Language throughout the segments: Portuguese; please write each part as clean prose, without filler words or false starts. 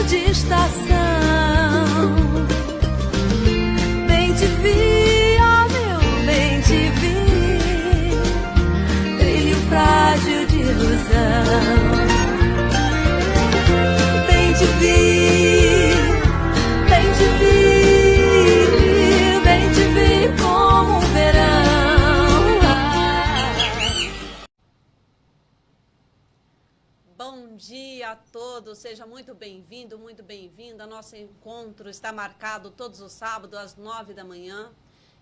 de estação. Bem te vi, ó meu, bem te vi, brilho frágil de ilusão. Bem te vi, bem te vi, bem te vi como um verão. Bom dia a todos, seja muito bem-vindo, muito bem-vinda. Nosso encontro está marcado todos os sábados às 9 da manhã.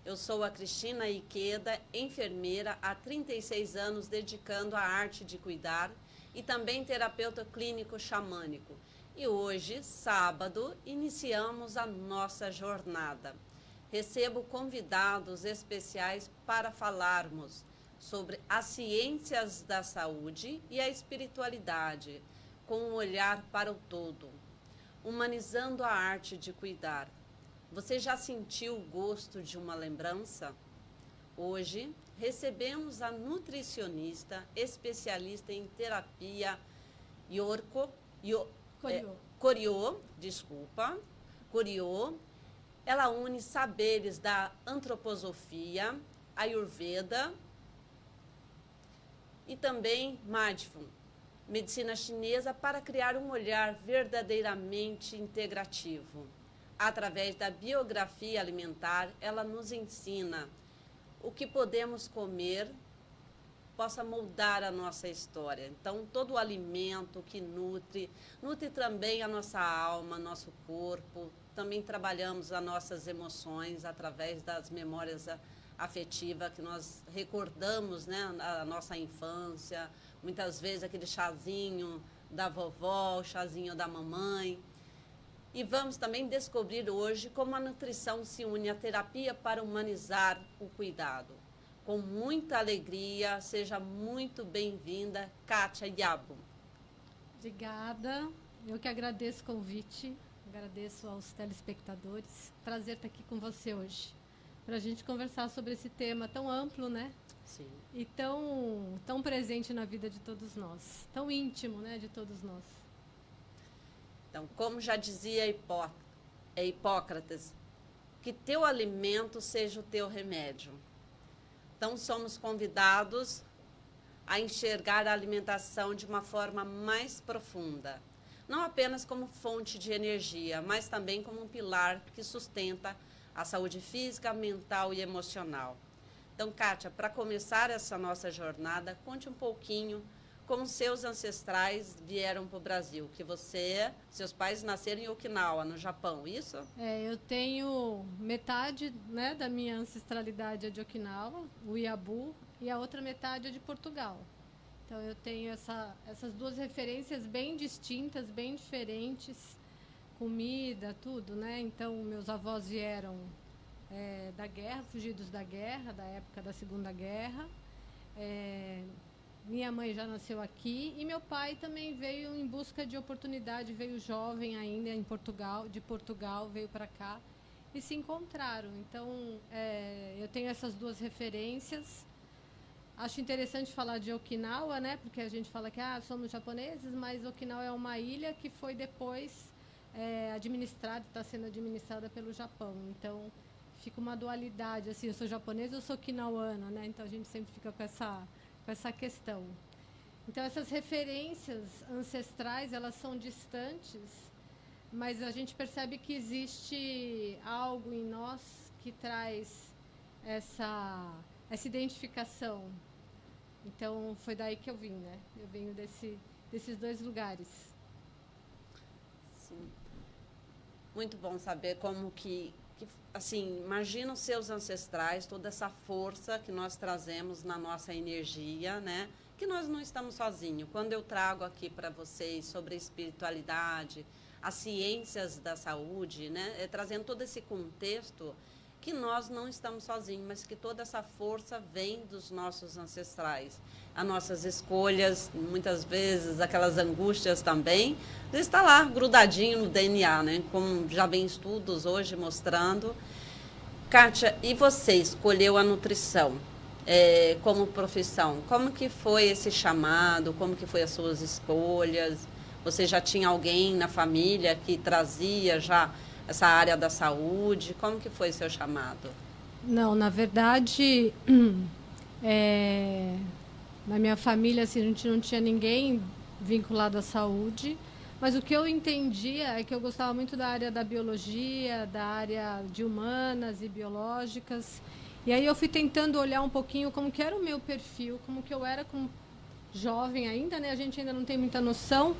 Eu sou a Cristina Ikeda, enfermeira há 36 anos, dedicando à arte de cuidar e também terapeuta clínico xamânico. E hoje, sábado, iniciamos a nossa jornada. Recebo convidados especiais para falarmos sobre as ciências da saúde e a espiritualidade, com um olhar para o todo, humanizando a arte de cuidar. Você já sentiu o gosto de uma lembrança? Hoje, recebemos a nutricionista, especialista em terapia Coriô. Ela une saberes da antroposofia, Ayurveda e também Madhya, medicina chinesa, para criar um olhar verdadeiramente integrativo. Através da biografia alimentar, ela nos ensina o que podemos comer possa moldar a nossa história. Então, todo o alimento que nutre também a nossa alma, nosso corpo. Também trabalhamos as nossas emoções através das memórias afetivas que nós recordamos, né, a nossa infância, muitas vezes aquele chazinho da vovó, o chazinho da mamãe. E vamos também descobrir hoje como a nutrição se une à terapia para humanizar o cuidado. Com muita alegria, seja muito bem-vinda, Kátia Yabo. Obrigada, eu que agradeço o convite, agradeço aos telespectadores. Prazer estar aqui com você hoje, para a gente conversar sobre esse tema tão amplo, né? Sim. E tão presente na vida de todos nós, tão íntimo, né, de todos nós. Então, como já dizia Hipócrates, que teu alimento seja o teu remédio. Então, somos convidados a enxergar a alimentação de uma forma mais profunda. Não apenas como fonte de energia, mas também como um pilar que sustenta a saúde física, mental e emocional. Então, Kátia, para começar essa nossa jornada, conte um pouquinho como seus ancestrais vieram para o Brasil, que seus pais nasceram em Okinawa, no Japão, isso? Eu tenho metade, né, da minha ancestralidade é de Okinawa, o Iabu, e a outra metade é de Portugal. Então eu tenho essas duas referências bem distintas, bem diferentes, comida, tudo, né? Então meus avós vieram da guerra, fugidos da guerra, da época da Segunda Guerra. Minha mãe já nasceu aqui e meu pai também veio em busca de oportunidade, veio jovem ainda de Portugal, veio para cá e se encontraram. Então, eu tenho essas duas referências. Acho interessante falar de Okinawa, né? Porque a gente fala que somos japoneses, mas Okinawa é uma ilha que foi depois está sendo administrada pelo Japão. Então, fica uma dualidade, assim, eu sou japonesa, eu sou okinawana, né? Então, a gente sempre fica com essa questão. Então, essas referências ancestrais, elas são distantes, mas a gente percebe que existe algo em nós que traz essa identificação. Então, foi daí que eu vim, né? Eu venho desses dois lugares. Sim. Muito bom saber como que assim, imagina os seus ancestrais, toda essa força que nós trazemos na nossa energia, né? Que nós não estamos sozinhos. Quando eu trago aqui para vocês sobre a espiritualidade, as ciências da saúde, né? Trazendo todo esse contexto, que nós não estamos sozinhos, mas que toda essa força vem dos nossos ancestrais. As nossas escolhas, muitas vezes, aquelas angústias também, está lá, grudadinho no DNA, né? Como já vem estudos hoje mostrando. Kátia, e você escolheu a nutrição como profissão? Como que foi esse chamado? Como que foi as suas escolhas? Você já tinha alguém na família que trazia já essa área da saúde? Como que foi seu chamado? Não, na verdade, na minha família assim, a gente não tinha ninguém vinculado à saúde, mas o que eu entendia é que eu gostava muito da área da biologia, da área de humanas e biológicas. E aí eu fui tentando olhar um pouquinho como que era o meu perfil, como que eu era como jovem ainda, né? A gente ainda não tem muita noção,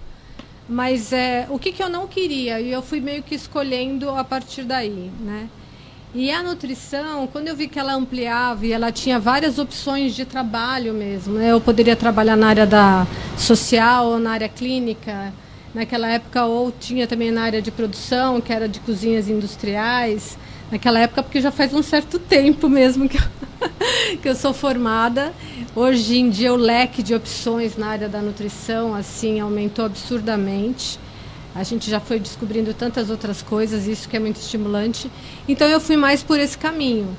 mas o que eu não queria, e eu fui meio que escolhendo a partir daí, né? E a nutrição, quando eu vi que ela ampliava e ela tinha várias opções de trabalho mesmo, né? Eu poderia trabalhar na área da social ou na área clínica, naquela época, ou tinha também na área de produção, que era de cozinhas industriais, naquela época, porque já faz um certo tempo mesmo que eu sou formada. Hoje em dia o leque de opções na área da nutrição assim aumentou absurdamente. A gente já foi descobrindo tantas outras coisas, isso que é muito estimulante. Então eu fui mais por esse caminho.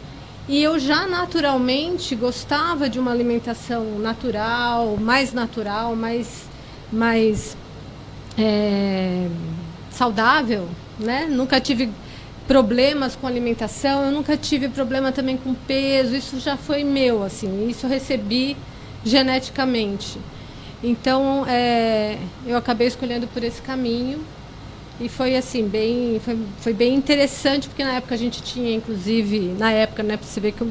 E eu já naturalmente gostava de uma alimentação natural, mais saudável, né? Nunca tive problemas com alimentação, eu nunca tive problema também com peso, isso já foi meu, assim, isso eu recebi geneticamente. Então, eu acabei escolhendo por esse caminho e foi assim, foi bem interessante, porque na época a gente tinha, inclusive, na época, né, você vê que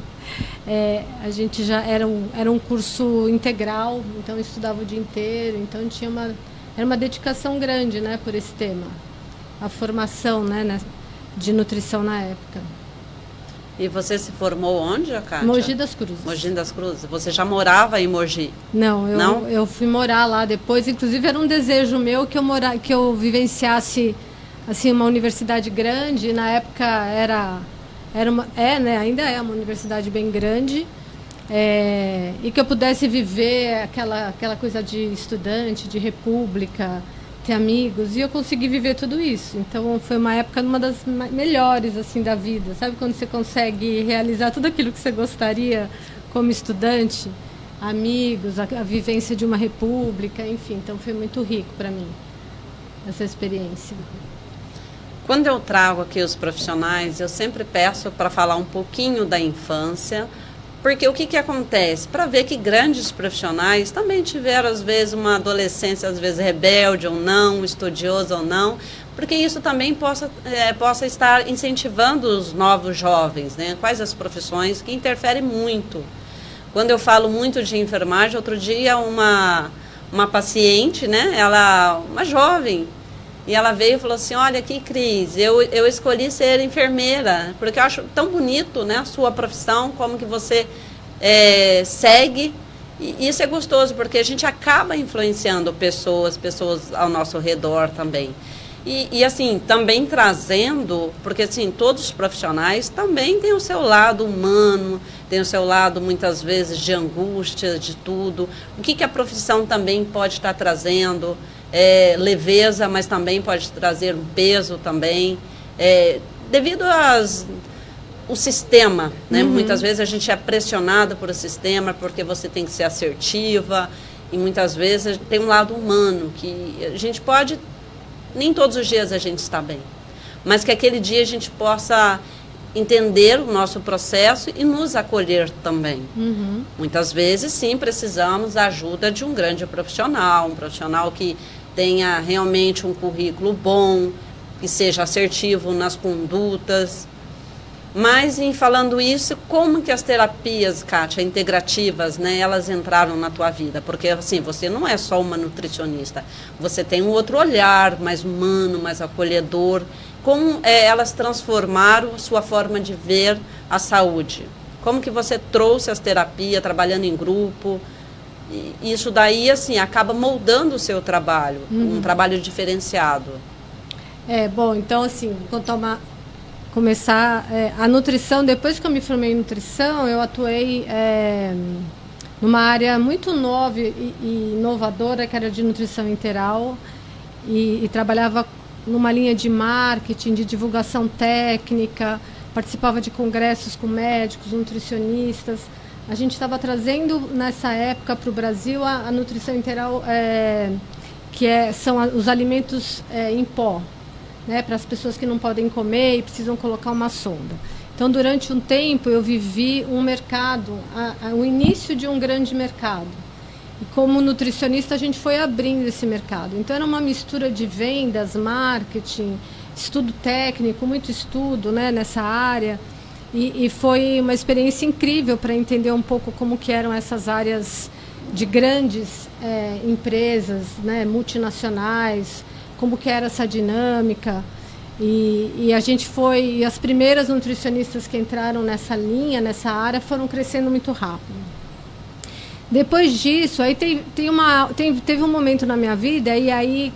a gente já era um curso integral, então eu estudava o dia inteiro, então era uma dedicação grande, né, por esse tema, a formação, né, de nutrição na época. E você se formou onde, Kátia? Mogi das Cruzes. Mogi das Cruzes. Você já morava em Mogi? Não, eu fui morar lá depois. Inclusive era um desejo meu que eu vivenciasse assim uma universidade grande. Na época ainda é uma universidade bem grande, e que eu pudesse viver aquela coisa de estudante, de república, ter amigos, e eu consegui viver tudo isso. Então foi uma época uma das melhores assim da vida, sabe, quando você consegue realizar tudo aquilo que você gostaria como estudante, amigos, a vivência de uma república, enfim. Então foi muito rico para mim essa experiência. Quando eu trago aqui os profissionais, eu sempre peço para falar um pouquinho da infância, porque o que acontece? Para ver que grandes profissionais também tiveram, às vezes, uma adolescência, às vezes, rebelde ou não, estudiosa ou não, porque isso também possa estar incentivando os novos jovens, né? Quais as profissões que interferem muito. Quando eu falo muito de enfermagem, outro dia uma paciente, né? Uma jovem, e ela veio e falou assim: olha aqui, Cris, eu escolhi ser enfermeira, porque eu acho tão bonito, né, a sua profissão, como que você segue. E isso é gostoso, porque a gente acaba influenciando pessoas ao nosso redor também. E assim, também trazendo, porque assim, todos os profissionais também têm o seu lado humano, tem o seu lado, muitas vezes, de angústia, de tudo. O que a profissão também pode estar trazendo? Leveza, mas também pode trazer um peso também, devido o sistema, né? Uhum. Muitas vezes a gente é pressionada por o sistema, porque você tem que ser assertiva, e muitas vezes tem um lado humano, que a gente pode, nem todos os dias a gente está bem, mas que aquele dia a gente possa entender o nosso processo e nos acolher também. Uhum. Muitas vezes, sim, precisamos da ajuda de um grande profissional, um profissional que tenha realmente um currículo bom, que seja assertivo nas condutas. Mas, em falando isso, como que as terapias, Kátia, integrativas, né, elas entraram na tua vida? Porque, assim, você não é só uma nutricionista, você tem um outro olhar mais humano, mais acolhedor. Como elas transformaram a sua forma de ver a saúde? Como que você trouxe as terapias, trabalhando em grupo? E isso daí, assim, acaba moldando o seu trabalho, um trabalho diferenciado. Bom, então, assim, vou começar a nutrição. Depois que eu me formei em nutrição, eu atuei numa área muito nova e inovadora, que era de nutrição integral, e trabalhava numa linha de marketing, de divulgação técnica, participava de congressos com médicos, nutricionistas. A gente estava trazendo, nessa época, para o Brasil, a nutrição integral são os alimentos em pó, né, para as pessoas que não podem comer e precisam colocar uma sonda. Então, durante um tempo, eu vivi um mercado, o início de um grande mercado. E como nutricionista, a gente foi abrindo esse mercado. Então, era uma mistura de vendas, marketing, estudo técnico, muito estudo, né, nessa área. E foi uma experiência incrível para entender um pouco como que eram essas áreas de grandes empresas, né, multinacionais, como que era essa dinâmica. E a gente foi, as primeiras nutricionistas que entraram nessa linha, nessa área, foram crescendo muito rápido. Depois disso, aí teve um momento na minha vida, e aí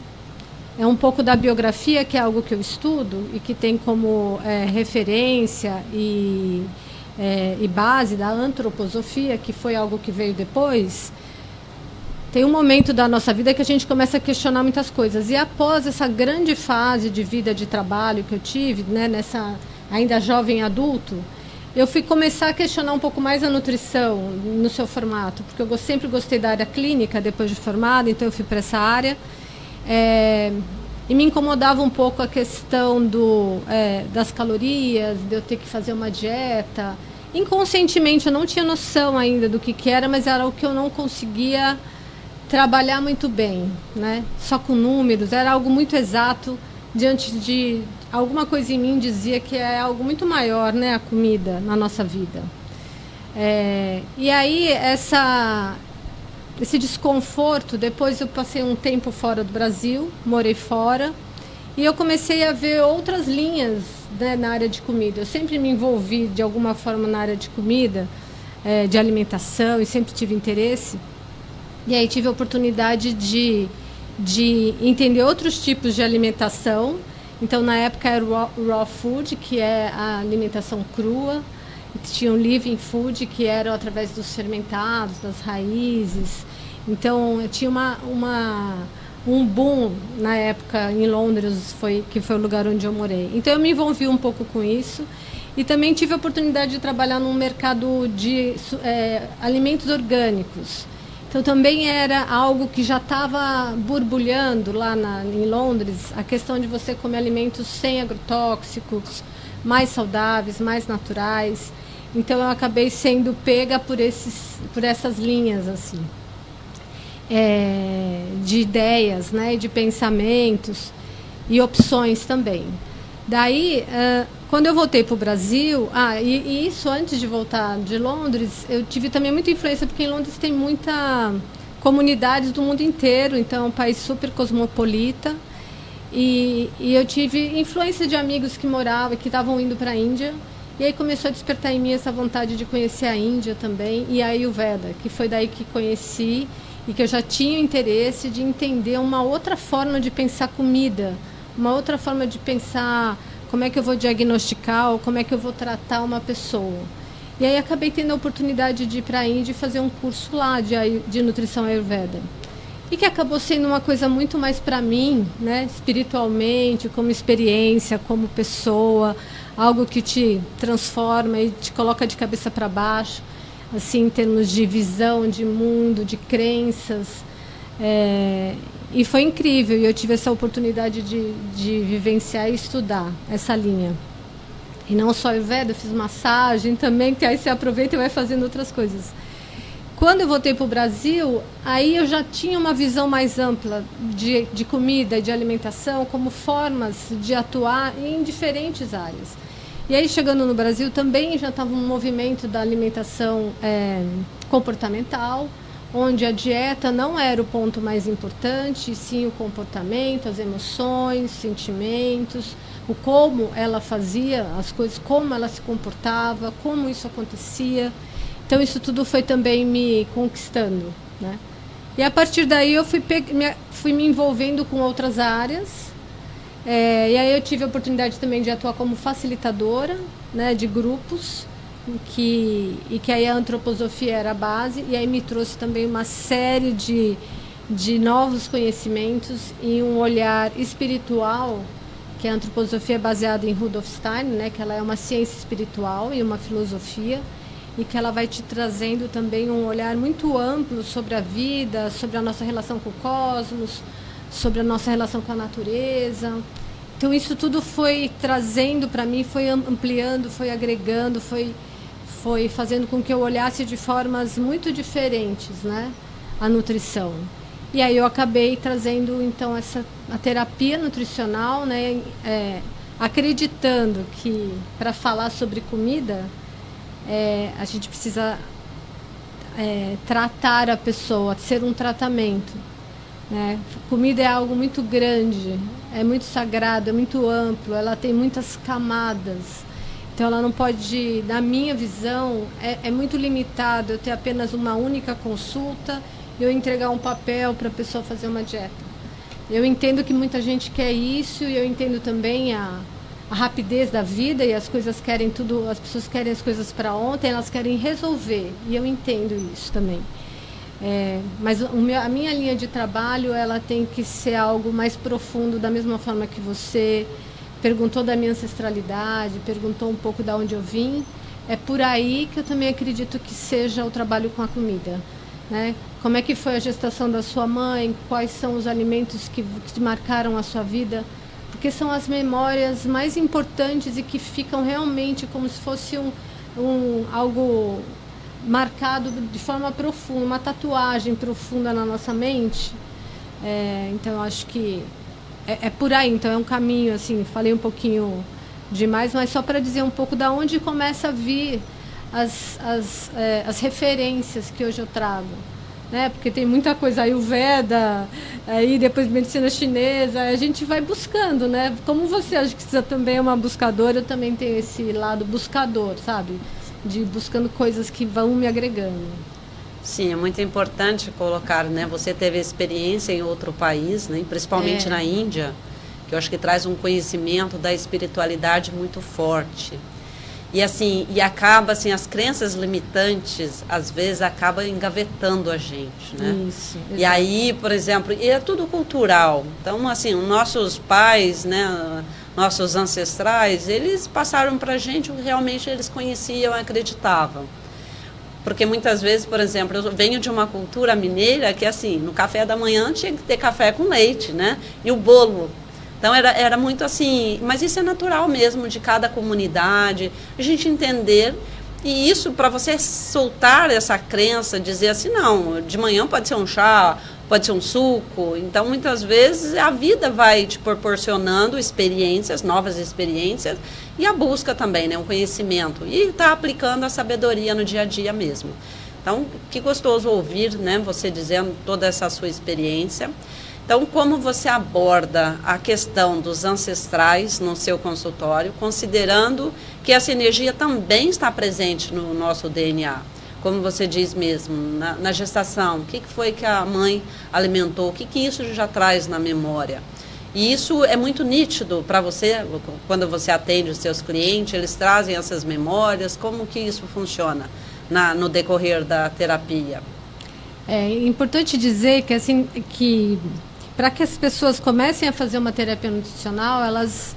é um pouco da biografia, que é algo que eu estudo e que tem como referência e base da antroposofia, que foi algo que veio depois. Tem um momento da nossa vida que a gente começa a questionar muitas coisas. E após essa grande fase de vida, de trabalho que eu tive, né, nessa ainda jovem adulto, eu fui começar a questionar um pouco mais a nutrição no seu formato, porque eu sempre gostei da área clínica depois de formada, então eu fui para essa área. E me incomodava um pouco a questão das calorias, de eu ter que fazer uma dieta. Inconscientemente, eu não tinha noção ainda do que era, mas era o que eu não conseguia trabalhar muito bem, né? Só com números, era algo muito exato, diante de alguma coisa em mim dizia que é algo muito maior, né, a comida na nossa vida. E aí esse desconforto, depois eu passei um tempo fora do Brasil, morei fora, e eu comecei a ver outras linhas, né, na área de comida. Eu sempre me envolvi de alguma forma na área de comida, de alimentação, e sempre tive interesse. E aí tive a oportunidade de entender outros tipos de alimentação. Então, na época, era o raw food, que é a alimentação crua. E tinha o living food, que era através dos fermentados, das raízes. Então, tinha um boom na época em Londres, que foi o lugar onde eu morei. Então, eu me envolvi um pouco com isso. E também tive a oportunidade de trabalhar num mercado de alimentos orgânicos. Então, também era algo que já estava borbulhando lá em Londres, a questão de você comer alimentos sem agrotóxicos, mais saudáveis, mais naturais. Então, eu acabei sendo pega por essas linhas, assim, de ideias, né, de pensamentos e opções também. Daí, quando eu voltei para o Brasil, e isso antes de voltar de Londres, eu tive também muita influência, porque em Londres tem muita comunidades do mundo inteiro, então é um país super cosmopolita, e eu tive influência de amigos que moravam, que estavam indo para a Índia, e aí começou a despertar em mim essa vontade de conhecer a Índia também, e a Ayurveda, que foi daí que conheci, e que eu já tinha interesse de entender uma outra forma de pensar comida, uma outra forma de pensar como é que eu vou diagnosticar ou como é que eu vou tratar uma pessoa. E aí acabei tendo a oportunidade de ir para a Índia e fazer um curso lá de nutrição Ayurveda. E que acabou sendo uma coisa muito mais para mim, né, espiritualmente, como experiência, como pessoa, algo que te transforma e te coloca de cabeça para baixo, assim, em termos de visão, de mundo, de crenças. E foi incrível, e eu tive essa oportunidade de vivenciar e estudar essa linha. E não só Ayurveda, eu fiz massagem também, que aí você aproveita e vai fazendo outras coisas. Quando eu voltei para o Brasil, aí eu já tinha uma visão mais ampla de comida e de alimentação como formas de atuar em diferentes áreas. E aí, chegando no Brasil, também já estava um movimento da alimentação comportamental, onde a dieta não era o ponto mais importante, sim o comportamento, as emoções, sentimentos, o como ela fazia as coisas, como ela se comportava, como isso acontecia. Então, isso tudo foi também me conquistando, né? E a partir daí eu fui me envolvendo com outras áreas. E aí eu tive a oportunidade também de atuar como facilitadora, né, de grupos, e que aí a antroposofia era a base, e aí me trouxe também uma série de novos conhecimentos e um olhar espiritual, que a antroposofia é baseada em Rudolf Steiner, né, que ela é uma ciência espiritual e uma filosofia, e que ela vai te trazendo também um olhar muito amplo sobre a vida, sobre a nossa relação com o cosmos, sobre a nossa relação com a natureza. Então isso tudo foi trazendo para mim, foi ampliando, foi agregando, foi fazendo com que eu olhasse de formas muito diferentes, né, a nutrição. E aí eu acabei trazendo então a terapia nutricional, né, acreditando que para falar sobre comida a gente precisa tratar a pessoa, ser um tratamento, né? Comida é algo muito grande, é muito sagrado, é muito amplo, ela tem muitas camadas. Então ela não pode, na minha visão, é muito limitado eu ter apenas uma única consulta e eu entregar um papel para a pessoa fazer uma dieta. Eu entendo que muita gente quer isso e eu entendo também a rapidez da vida e as coisas querem tudo, as pessoas querem as coisas para ontem, elas querem resolver e eu entendo isso também. Mas a minha linha de trabalho ela tem que ser algo mais profundo, da mesma forma que você perguntou da minha ancestralidade, perguntou um pouco de onde eu vim. É por aí que eu também acredito que seja o trabalho com a comida, né? Como é que foi a gestação da sua mãe, quais são os alimentos que marcaram a sua vida, porque são as memórias mais importantes e que ficam realmente como se fosse algo marcado de forma profunda, uma tatuagem profunda na nossa mente. Então eu acho que é por aí. Então é um caminho, assim, falei um pouquinho demais, mas só para dizer um pouco da onde começa a vir as referências que hoje eu trago, né? Porque tem muita coisa, Ayurveda, aí depois medicina chinesa, a gente vai buscando, né? Como você, acho que você também é uma buscadora, eu também tenho esse lado buscador, sabe? De buscando coisas que vão me agregando. Sim, é muito importante colocar, né? Você teve experiência em outro país, né? Principalmente na Índia, que eu acho que traz um conhecimento da espiritualidade muito forte. E assim, acaba assim, as crenças limitantes às vezes acabam engavetando a gente, né? Isso. E aí, por exemplo, e é tudo cultural. Então, assim, os nossos pais, né, nossos ancestrais, eles passaram para a gente o que realmente eles conheciam e acreditavam. Porque muitas vezes, por exemplo, eu venho de uma cultura mineira que, assim, no café da manhã tinha que ter café com leite, né? E o bolo. Então, era muito assim, mas isso é natural mesmo de cada comunidade, a gente entender. E isso, para você soltar essa crença, dizer assim, não, de manhã pode ser um chá, pode ser um suco. Então, muitas vezes, a vida vai te proporcionando experiências, novas experiências, e a busca também, né, um conhecimento. E está aplicando a sabedoria no dia a dia mesmo. Então, que gostoso ouvir, né, você dizendo toda essa sua experiência. Então, como você aborda a questão dos ancestrais no seu consultório, considerando que essa energia também está presente no nosso DNA? Como você diz mesmo, na gestação, o que foi que a mãe alimentou, o que isso já traz na memória? E isso é muito nítido para você, quando você atende os seus clientes, eles trazem essas memórias, como que isso funciona no decorrer da terapia? É importante dizer que, assim, que para que as pessoas comecem a fazer uma terapia nutricional, elas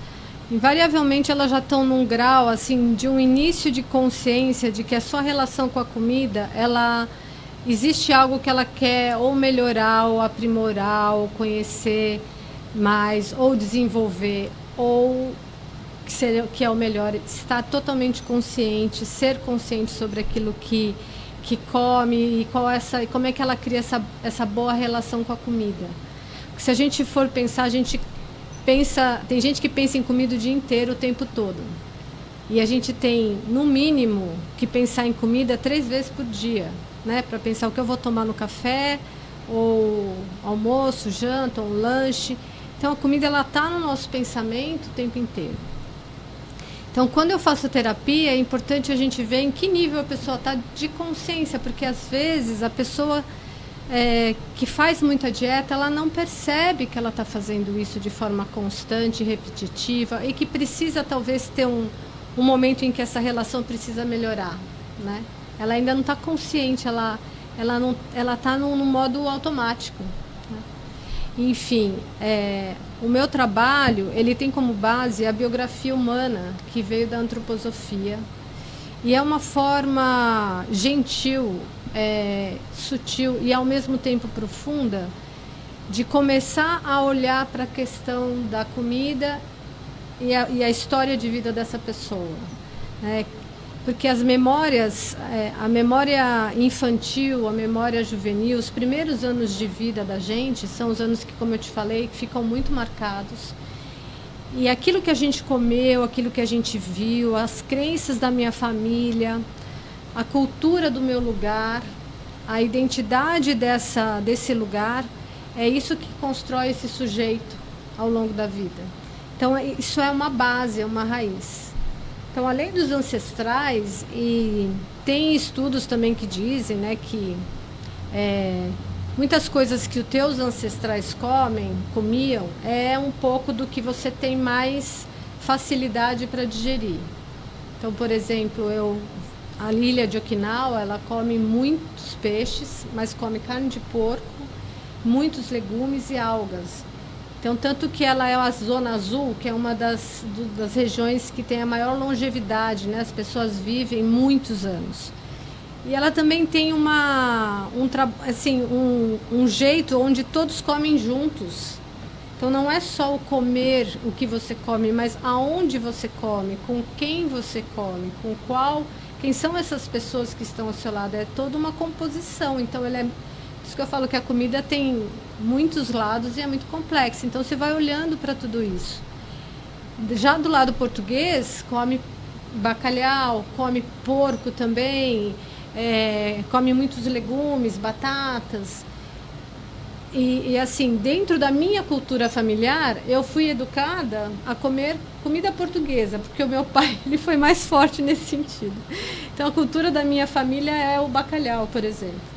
invariavelmente elas já estão num grau assim de um início de consciência de que a sua relação com a comida, ela existe algo que ela quer ou melhorar, ou aprimorar, ou conhecer mais, ou desenvolver, ou que é o melhor, estar totalmente consciente, ser consciente sobre aquilo que come e como é que ela cria essa boa relação com a comida. Porque se a gente for pensar, tem gente que pensa em comida o dia inteiro, o tempo todo. E a gente tem, no mínimo, que pensar em comida 3 vezes por dia, né? Para pensar o que eu vou tomar no café, ou almoço, janta, ou lanche. Então a comida ela está no nosso pensamento o tempo inteiro. Então, quando eu faço terapia, é importante a gente ver em que nível a pessoa está de consciência, porque às vezes a pessoa que faz muita dieta, ela não percebe que ela está fazendo isso de forma constante, repetitiva, e que precisa talvez ter um momento em que essa relação precisa melhorar, né? Ela ainda não está consciente, ela está no modo automático, né? Enfim, o meu trabalho, ele tem como base a biografia humana, que veio da antroposofia, e é uma forma gentil, sutil e ao mesmo tempo profunda de começar a olhar para a questão da comida e a história de vida dessa pessoa, né? Porque as memórias, a memória infantil, a memória juvenil, os primeiros anos de vida da gente são os anos que, como eu te falei, ficam muito marcados. E aquilo que a gente comeu, aquilo que a gente viu, as crenças da minha família, a cultura do meu lugar, a identidade desse lugar, é isso que constrói esse sujeito ao longo da vida. Então, isso é uma base, é uma raiz. Então, além dos ancestrais, e tem estudos também que dizem, né, que muitas coisas que os teus ancestrais comiam, é um pouco do que você tem mais facilidade para digerir. Então, por exemplo, a ilha de Okinawa, ela come muitos peixes, mas come carne de porco, muitos legumes e algas. Então, tanto que ela é a Zona Azul, que é uma das regiões que tem a maior longevidade, né? As pessoas vivem muitos anos. E ela também tem um jeito onde todos comem juntos. Então, não é só o comer o que você come, mas aonde você come, com quem você come, quem são essas pessoas que estão ao seu lado. É toda uma composição. Então, por isso que eu falo que a comida tem muitos lados e é muito complexa. Então, você vai olhando para tudo isso. Já do lado português, come bacalhau, come porco também, come muitos legumes, batatas. E assim, dentro da minha cultura familiar, eu fui educada a comer comida portuguesa, porque o meu pai ele foi mais forte nesse sentido. Então, a cultura da minha família é o bacalhau, por exemplo.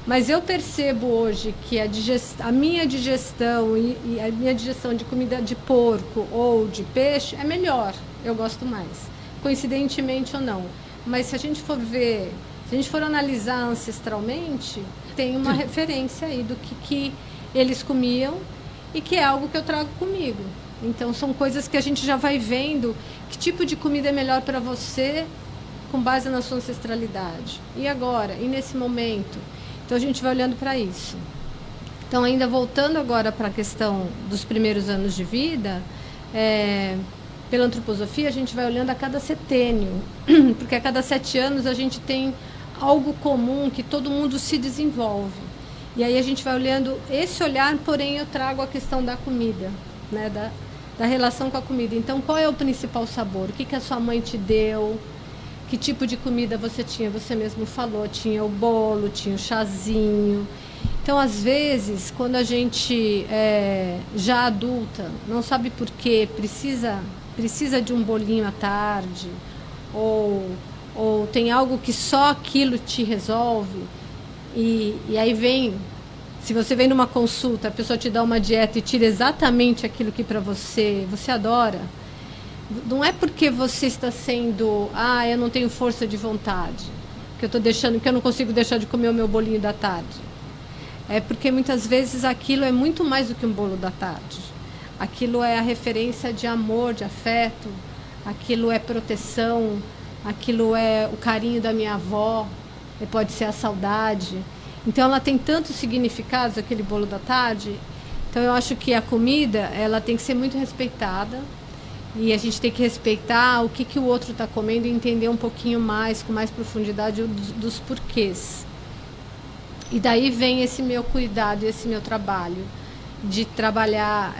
Mas eu percebo hoje que a minha digestão e a minha digestão de comida de porco ou de peixe é melhor. Eu gosto mais, coincidentemente ou não. Mas se a gente for analisar ancestralmente, tem uma referência aí do que eles comiam e que é algo que eu trago comigo. Então, são coisas que a gente já vai vendo que tipo de comida é melhor para você com base na sua ancestralidade. E agora? E nesse momento? Então, a gente vai olhando para isso. Então, ainda voltando agora para a questão dos primeiros anos de vida, pela antroposofia, a gente vai olhando a cada setênio, porque a cada 7 anos a gente tem algo comum que todo mundo se desenvolve. E aí a gente vai olhando esse olhar, porém eu trago a questão da comida, né, da relação com a comida. Então, qual é o principal sabor? O que a sua mãe te deu? Que tipo de comida você tinha? Você mesmo falou, tinha o bolo, tinha o chazinho. Então, às vezes, quando a gente já adulta, não sabe por quê, precisa de um bolinho à tarde, ou tem algo que só aquilo te resolve, e aí se você vem numa consulta, a pessoa te dá uma dieta e tira exatamente aquilo que para você adora, não é porque você está sendo, eu não tenho força de vontade, que eu não consigo deixar de comer o meu bolinho da tarde. É porque muitas vezes aquilo é muito mais do que um bolo da tarde. Aquilo é a referência de amor, de afeto, aquilo é proteção, aquilo é o carinho da minha avó, pode ser a saudade. Então, ela tem tantos significados, aquele bolo da tarde. Então, eu acho que a comida, ela tem que ser muito respeitada. E a gente tem que respeitar o que o outro está comendo e entender um pouquinho mais, com mais profundidade, dos porquês. E daí vem esse meu cuidado, esse meu trabalho de trabalhar,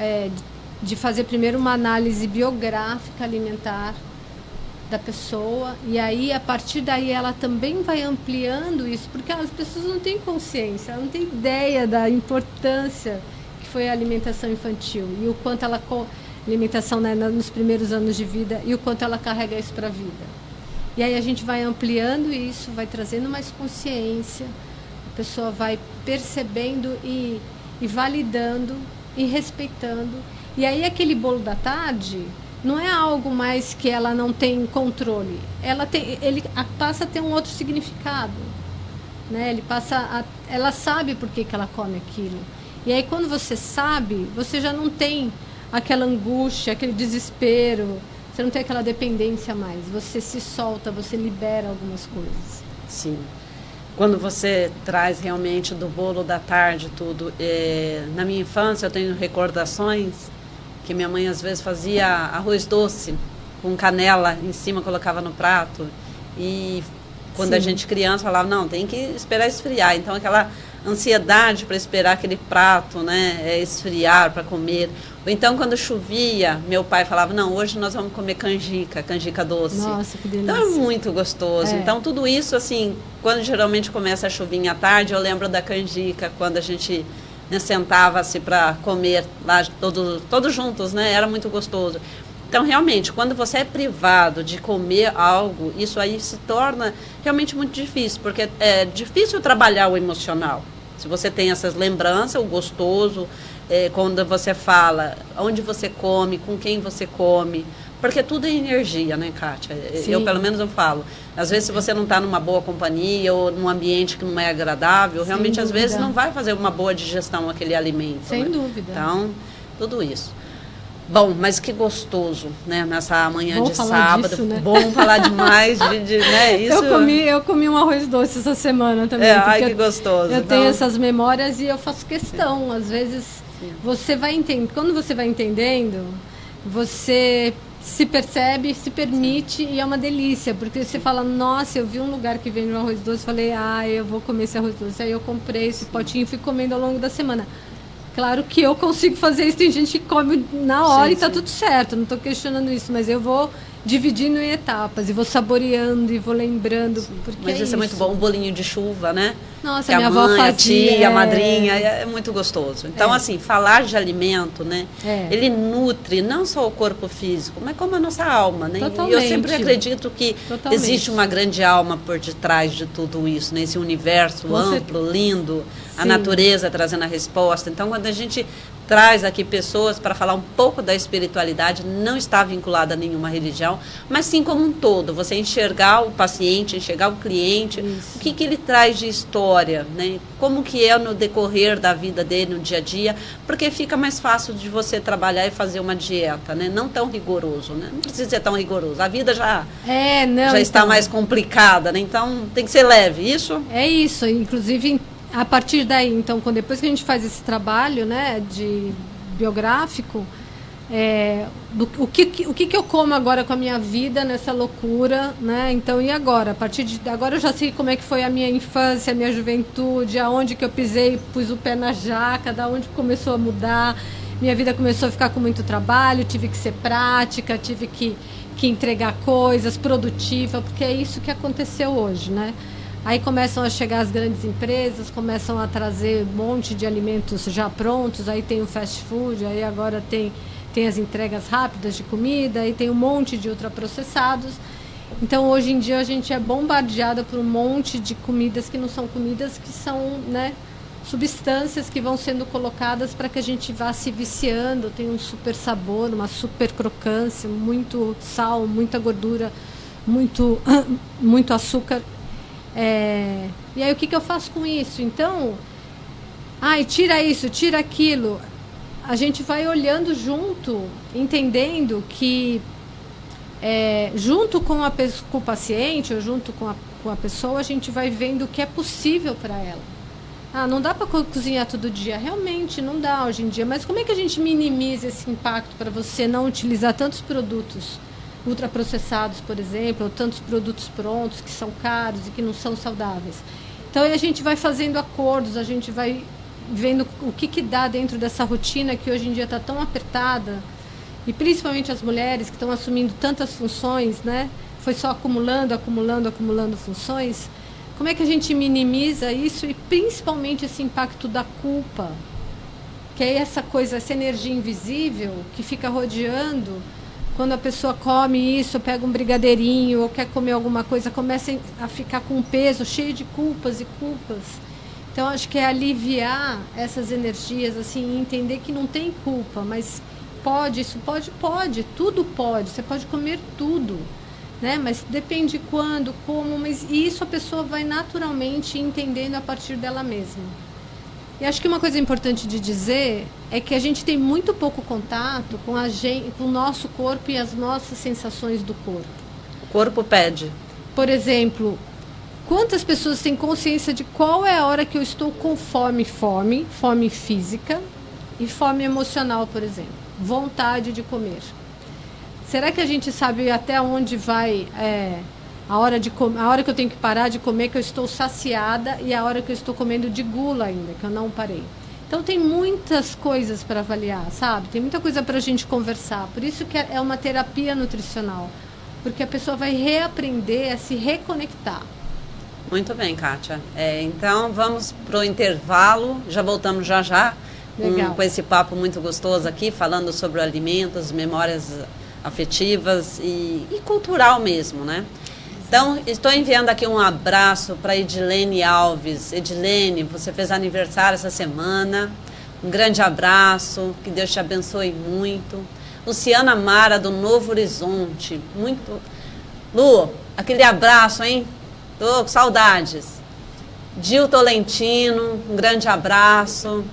de fazer primeiro uma análise biográfica alimentar da pessoa, e aí a partir daí ela também vai ampliando isso, porque as pessoas não têm consciência, ela não tem ideia da importância que foi a alimentação infantil e o quanto ela alimentação, né, nos primeiros anos de vida e o quanto ela carrega isso para a vida. E aí a gente vai ampliando isso, vai trazendo mais consciência, a pessoa vai percebendo e validando e respeitando. E aí aquele bolo da tarde não é algo mais que ela não tem controle. Ele passa a ter um outro significado, né? Ela sabe por que ela come aquilo. E aí quando você sabe, você já não tem aquela angústia, aquele desespero, você não tem aquela dependência mais. Você se solta, você libera algumas coisas. Sim. quando você traz realmente do bolo da tarde tudo, na minha infância eu tenho recordações que minha mãe às vezes fazia arroz doce com canela em cima, colocava no prato, e quando a gente criança falava, não, tem que esperar esfriar, então aquela ansiedade para esperar aquele prato, né, esfriar para comer. Ou então quando chovia, meu pai falava, não, hoje nós vamos comer canjica doce. Nossa, que delícia. Então é muito gostoso. Então tudo isso, assim, quando geralmente começa a chuvinha à tarde, eu lembro da canjica, quando a gente, né, sentava-se para comer lá todos juntos, né, era muito gostoso. Então, realmente, quando você é privado de comer algo, isso aí se torna realmente muito difícil, porque é difícil trabalhar o emocional. Se você tem essas lembranças, o gostoso, quando você fala onde você come, com quem você come, porque tudo é energia, né, Kátia? Sim. Eu, pelo menos, eu falo. Às vezes, se você não está numa boa companhia ou num ambiente que não é agradável, Sem realmente, às dúvida. vezes, não vai fazer uma boa digestão aquele alimento. Sem né? dúvida. Então, tudo isso. Bom, mas que gostoso, né? Nessa manhã Bom de falar sábado. disso, né? Bom falar demais, né? Isso. Eu comi um arroz doce essa semana também. Ai, que gostoso. Eu tenho essas memórias e eu faço questão. Às vezes, você vai entender. Quando você vai entendendo, você se percebe, se permite e é uma delícia. Porque você fala, nossa, eu vi um lugar que vende um arroz doce, falei, eu vou comer esse arroz doce. Aí eu comprei esse potinho e fui comendo ao longo da semana. Claro que eu consigo fazer isso, tem gente que come na hora e tá tudo certo, não estou questionando isso, mas eu vou dividindo em etapas e vou saboreando e vou lembrando. Porque mas isso é muito bom, um bolinho de chuva, né? Nossa, que minha a mãe, avó fazia, a tia, a madrinha, é muito gostoso. Então, assim, falar de alimento, né? Ele nutre não só o corpo físico, mas como a nossa alma, né? E eu sempre acredito que existe uma grande alma por detrás de tudo isso, né? Esse universo amplo, lindo, a natureza trazendo a resposta. Então, quando a gente traz aqui pessoas para falar um pouco da espiritualidade, não está vinculada a nenhuma religião, mas sim como um todo, você enxergar o paciente, enxergar o cliente, o que ele traz de história, né? Como que é no decorrer da vida dele, no dia a dia, porque fica mais fácil de você trabalhar e fazer uma dieta, né? Não tão rigoroso, né? Não precisa ser tão rigoroso, a vida já está mais complicada, né? Então tem que ser leve, isso? É isso, inclusive a partir daí, então, depois que a gente faz esse trabalho, né, de biográfico, o que eu como agora com a minha vida nessa loucura, né? Então, e agora? A partir de agora eu já sei como é que foi a minha infância, a minha juventude, aonde que eu pisei, pus o pé na jaca, da onde começou a mudar, minha vida começou a ficar com muito trabalho, tive que ser prática, tive que entregar coisas, produtiva, porque é isso que aconteceu hoje, né? Aí começam a chegar as grandes empresas, começam a trazer um monte de alimentos já prontos, aí tem o fast food, aí agora tem as entregas rápidas de comida, aí tem um monte de ultraprocessados. Então, hoje em dia, a gente é bombardeada por um monte de comidas que não são comidas, que são, né, substâncias que vão sendo colocadas para que a gente vá se viciando. Tem um super sabor, uma super crocância, muito sal, muita gordura, muito açúcar. E aí o que eu faço com isso? Então, tira isso, tira aquilo. A gente vai olhando junto, entendendo que junto com o paciente ou junto com a pessoa, a gente vai vendo o que é possível para ela. Não dá para cozinhar todo dia, realmente não dá hoje em dia, mas como é que a gente minimiza esse impacto para você não utilizar tantos produtos ultraprocessados, por exemplo, ou tantos produtos prontos que são caros e que não são saudáveis? Então, a gente vai fazendo acordos, a gente vai vendo o que dá dentro dessa rotina que hoje em dia está tão apertada, e principalmente as mulheres que estão assumindo tantas funções, né? Foi só acumulando funções. Como é que a gente minimiza isso e principalmente esse impacto da culpa, que é essa energia invisível que fica rodeando. Quando a pessoa come isso, pega um brigadeirinho ou quer comer alguma coisa, começa a ficar com um peso cheio de culpas e culpas. Então, acho que é aliviar essas energias, assim, entender que não tem culpa, mas pode, tudo pode, você pode comer tudo, né? Mas depende quando, como, mas isso a pessoa vai naturalmente entendendo a partir dela mesma. E acho que uma coisa importante de dizer é que a gente tem muito pouco contato com o nosso corpo e as nossas sensações do corpo. O corpo pede. Por exemplo, Quantas pessoas têm consciência de qual é a hora que eu estou com fome física e fome emocional, por exemplo? Vontade de comer. Será que a gente sabe até onde vai a hora que eu tenho que parar de comer, que eu estou saciada, e a hora que eu estou comendo de gula ainda, que eu não parei? Então tem muitas coisas para avaliar, sabe? Tem muita coisa para a gente conversar. Por isso que é uma terapia nutricional. Porque a pessoa vai reaprender a se reconectar. Muito bem, Kátia. Então vamos para o intervalo, já voltamos já com esse papo muito gostoso aqui, falando sobre alimentos, memórias afetivas e cultural mesmo, né? Então, estou enviando aqui um abraço para Edilene Alves. Edilene, você fez aniversário essa semana, um grande abraço, que Deus te abençoe muito. Luciana Mara, do Novo Horizonte, muito... Lu, aquele abraço, hein? Tô com saudades. Gil Tolentino, um grande abraço.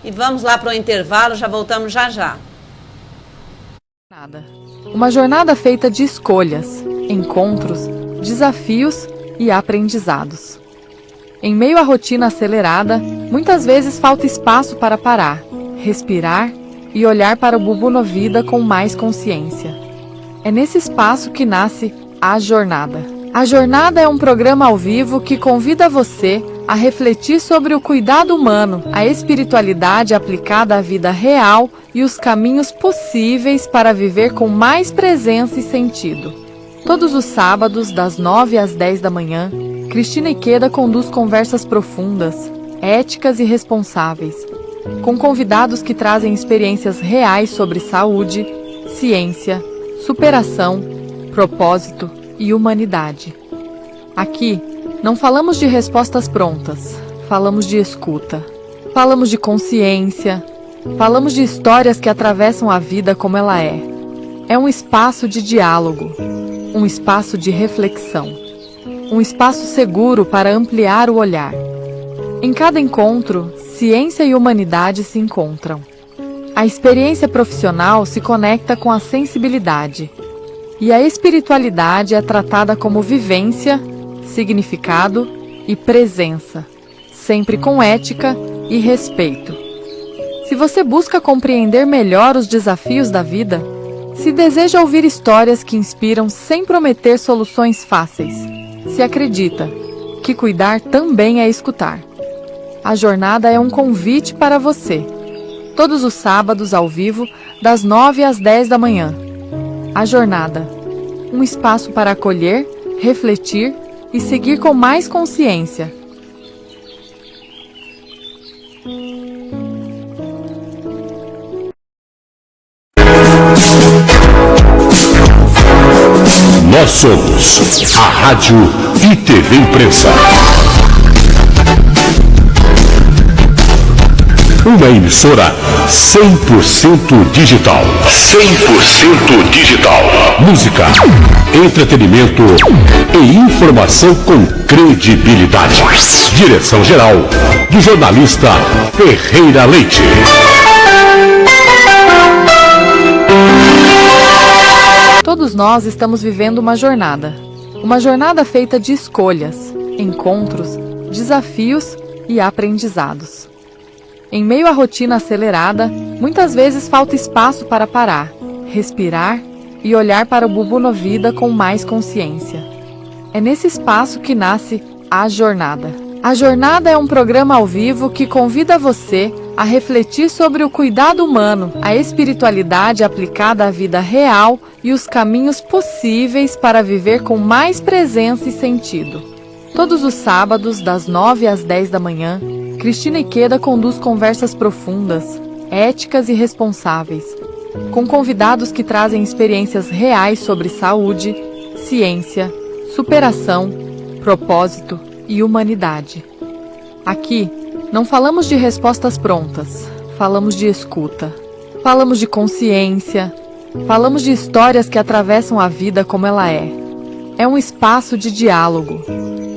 E vamos lá para o intervalo, já voltamos já. Uma jornada feita de escolhas, encontros, desafios e aprendizados. Em meio à rotina acelerada, muitas vezes falta espaço para parar, respirar e olhar para o Bubu na Vida com mais consciência. É nesse espaço que nasce A Jornada. A Jornada é um programa ao vivo que convida você a refletir sobre o cuidado humano, a espiritualidade aplicada à vida real e os caminhos possíveis para viver com mais presença e sentido. Todos os sábados, das 9 às 10 da manhã, Cristina Ikeda conduz conversas profundas, éticas e responsáveis, com convidados que trazem experiências reais sobre saúde, ciência, superação, propósito e humanidade. Aqui, não falamos de respostas prontas, falamos de escuta, falamos de consciência, falamos de histórias que atravessam a vida como ela é. É um espaço de diálogo, um espaço de reflexão, um espaço seguro para ampliar o olhar. Em cada encontro, ciência e humanidade se encontram. A experiência profissional se conecta com a sensibilidade. E a espiritualidade é tratada como vivência, significado e presença, sempre com ética e respeito. Se você busca compreender melhor os desafios da vida, se deseja ouvir histórias que inspiram sem prometer soluções fáceis, se acredita que cuidar também é escutar. A jornada é um convite para você. Todos os sábados ao vivo, das 9 às 10 da manhã. A Jornada, um espaço para acolher, refletir e seguir com mais consciência. Nós somos a Rádio e TV Imprensa. Uma emissora 100% digital. 100% digital. Música, entretenimento e informação com credibilidade. Direção-geral do jornalista Ferreira Leite. Todos nós estamos vivendo uma jornada feita de escolhas, encontros, desafios e aprendizados. Em meio à rotina acelerada, muitas vezes falta espaço para parar, respirar e olhar para o Bubu na Vida com mais consciência. É nesse espaço que nasce A Jornada. A Jornada é um programa ao vivo que convida você a refletir sobre o cuidado humano, a espiritualidade aplicada à vida real e os caminhos possíveis para viver com mais presença e sentido. Todos os sábados, das 9 às 10 da manhã, Cristina Ikeda conduz conversas profundas, éticas e responsáveis, com convidados que trazem experiências reais sobre saúde, ciência, superação, propósito e humanidade. Aqui, não falamos de respostas prontas, falamos de escuta, falamos de consciência, falamos de histórias que atravessam a vida como ela é. É um espaço de diálogo,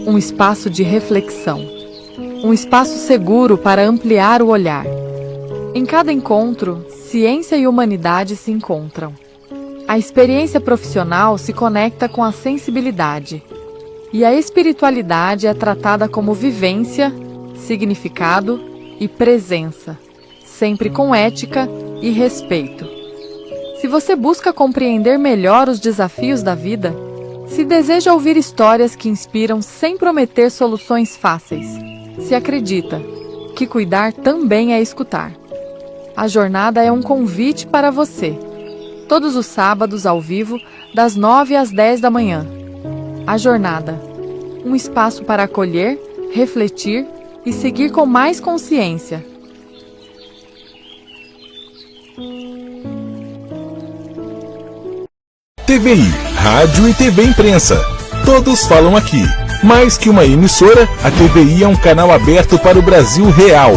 um espaço de reflexão, um espaço seguro para ampliar o olhar. Em cada encontro, ciência e humanidade se encontram. A experiência profissional se conecta com a sensibilidade. E a espiritualidade é tratada como vivência, significado e presença, sempre com ética e respeito. Se você busca compreender melhor os desafios da vida, se deseja ouvir histórias que inspiram sem prometer soluções fáceis, se acredita que cuidar também é escutar. A jornada é um convite para você. Todos os sábados ao vivo, das 9 às 10 da manhã. A jornada. Um espaço para acolher, refletir e seguir com mais consciência. TVI, Rádio e TV Imprensa. Todos falam aqui. Mais que uma emissora, a TVI é um canal aberto para o Brasil real.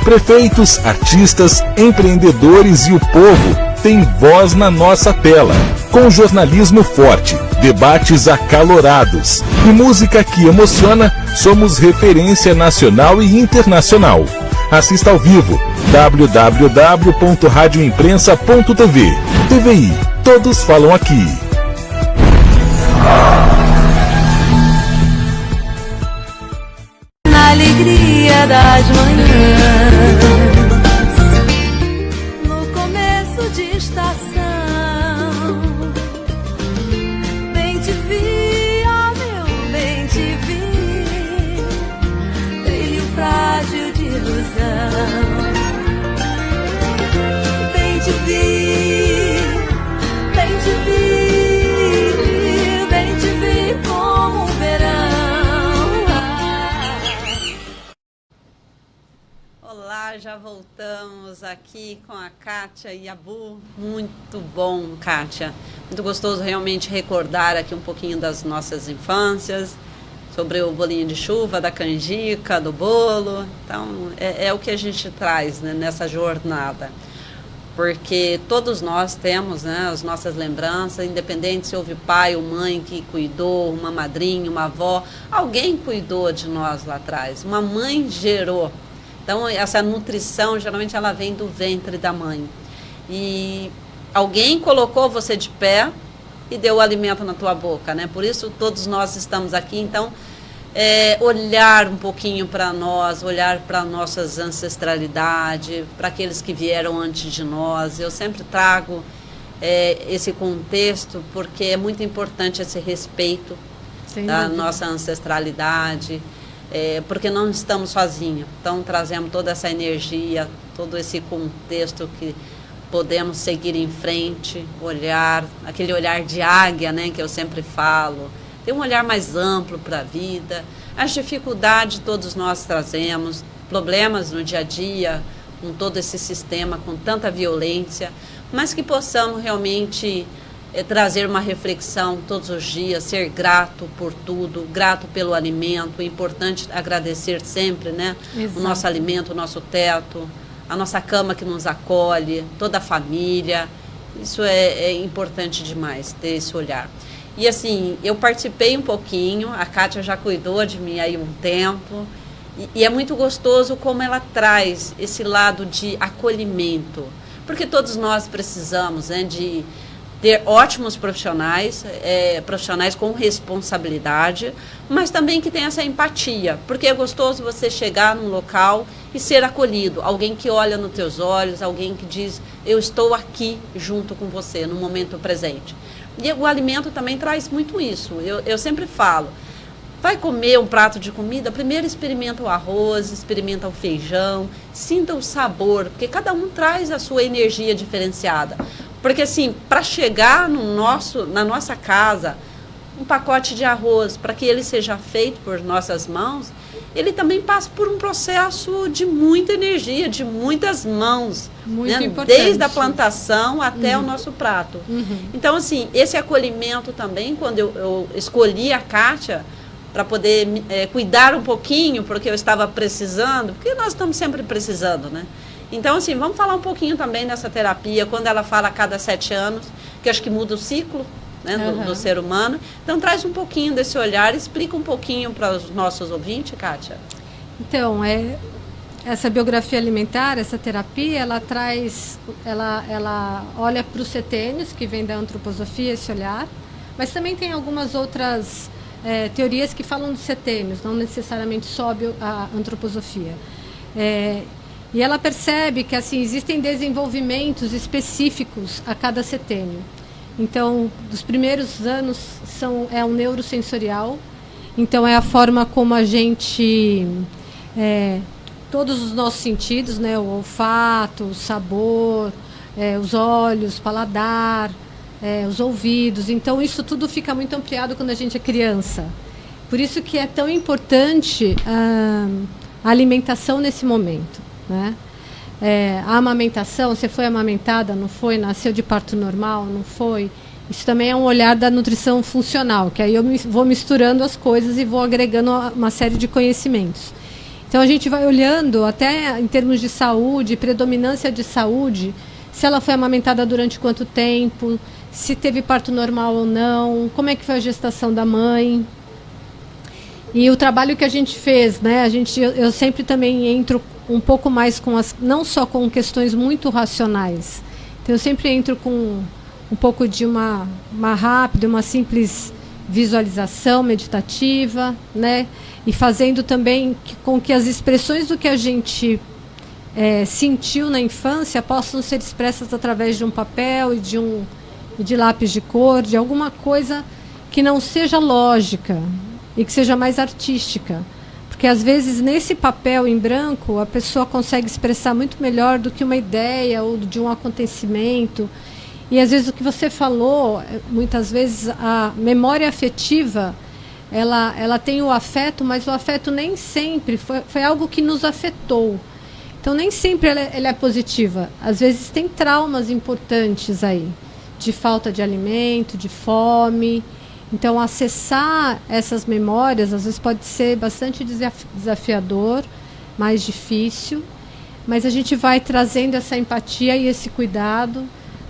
Prefeitos, artistas, empreendedores e o povo têm voz na nossa tela. Com jornalismo forte, debates acalorados e música que emociona, somos referência nacional e internacional. Assista ao vivo www.radioimprensa.tv. TVI, todos falam aqui. Na alegria das manhãs, no começo de estação, bem te vi, ó meu bem te vi, brilho frágil de ilusão. Bem te vi, bem te vi, bem te vi como um verão. Olá, já voltamos aqui com a Kátia e a Bu. Muito bom, Kátia. Muito gostoso realmente recordar aqui um pouquinho das nossas infâncias, sobre o bolinho de chuva, da canjica, do bolo. Então, é o que a gente traz, né, nessa jornada. Porque todos nós temos, né, as nossas lembranças, independente se houve pai ou mãe que cuidou, uma madrinha, uma avó, alguém cuidou de nós lá atrás, uma mãe gerou. Então, essa nutrição, geralmente, ela vem do ventre da mãe. E alguém colocou você de pé e deu o alimento na tua boca, né? Por isso, todos nós estamos aqui. Então, olhar um pouquinho para nós, olhar para nossas ancestralidade, para aqueles que vieram antes de nós. Eu sempre trago esse contexto, porque é muito importante esse respeito da nossa ancestralidade. Porque não estamos sozinhos, então trazemos toda essa energia, todo esse contexto que podemos seguir em frente, olhar, aquele olhar de águia, né, que eu sempre falo, ter um olhar mais amplo para a vida. As dificuldades todos nós trazemos, problemas no dia a dia, com todo esse sistema, com tanta violência, mas que possamos realmente trazer uma reflexão todos os dias, ser grato por tudo, grato pelo alimento. É importante agradecer sempre, né? Exato. O nosso alimento, o nosso teto, a nossa cama que nos acolhe, toda a família. Isso é importante demais, ter esse olhar. E assim, eu participei um pouquinho, a Kátia já cuidou de mim aí um tempo, e é muito gostoso como ela traz esse lado de acolhimento, porque todos nós precisamos, né, de ter ótimos profissionais, profissionais com responsabilidade, mas também que tem essa empatia, porque é gostoso você chegar num local e ser acolhido, alguém que olha nos teus olhos, alguém que diz, eu estou aqui junto com você no momento presente. E o alimento também traz muito isso. Eu sempre falo, vai comer um prato de comida, primeiro experimenta o arroz, experimenta o feijão, sinta o sabor, porque cada um traz a sua energia diferenciada. Porque assim, para chegar na nossa casa, um pacote de arroz, para que ele seja feito por nossas mãos, ele também passa por um processo de muita energia, de muitas mãos, muito, né? Desde a plantação até o nosso prato. Então, assim, esse acolhimento também, quando eu escolhi a Kátia para poder cuidar um pouquinho, porque eu estava precisando, porque nós estamos sempre precisando, né? Então, assim, vamos falar um pouquinho também dessa terapia, quando ela fala a cada 7 anos, que acho que muda o ciclo, né, do ser humano. Então, traz um pouquinho desse olhar, explica um pouquinho para os nossos ouvintes, Kátia. Então, essa biografia alimentar, essa terapia, ela olha para os setênios, que vem da antroposofia, esse olhar, mas também tem algumas outras teorias que falam de setêmios, não necessariamente só a antroposofia. E ela percebe que assim, existem desenvolvimentos específicos a cada setêmio. Então, dos primeiros anos é o neurosensorial, então é a forma como a gente... todos os nossos sentidos, né, o olfato, o sabor, os olhos, paladar, os ouvidos. Então, isso tudo fica muito ampliado quando a gente é criança. Por isso que é tão importante a alimentação nesse momento, né? A amamentação, você foi amamentada, não foi? Nasceu de parto normal, não foi? Isso também é um olhar da nutrição funcional, que aí eu vou misturando as coisas e vou agregando uma série de conhecimentos. Então, a gente vai olhando até em termos de saúde, predominância de saúde, se ela foi amamentada durante quanto tempo, se teve parto normal ou não, como é que foi a gestação da mãe. E o trabalho que a gente fez, né, eu sempre também entro um pouco mais não só com questões muito racionais. Então, eu sempre entro com um pouco de uma rápida, uma simples visualização meditativa, né? E fazendo também com que as expressões do que a gente sentiu na infância possam ser expressas através de um papel e de lápis de cor, de alguma coisa que não seja lógica e que seja mais artística. Porque, às vezes, nesse papel em branco, a pessoa consegue expressar muito melhor do que uma ideia ou de um acontecimento. E, às vezes, o que você falou, muitas vezes, a memória afetiva, ela tem o afeto, mas o afeto nem sempre foi algo que nos afetou. Então, nem sempre ela é positiva. Às vezes, tem traumas importantes aí, de falta de alimento, de fome. Então, acessar essas memórias, às vezes, pode ser bastante desafiador, mais difícil, mas a gente vai trazendo essa empatia e esse cuidado,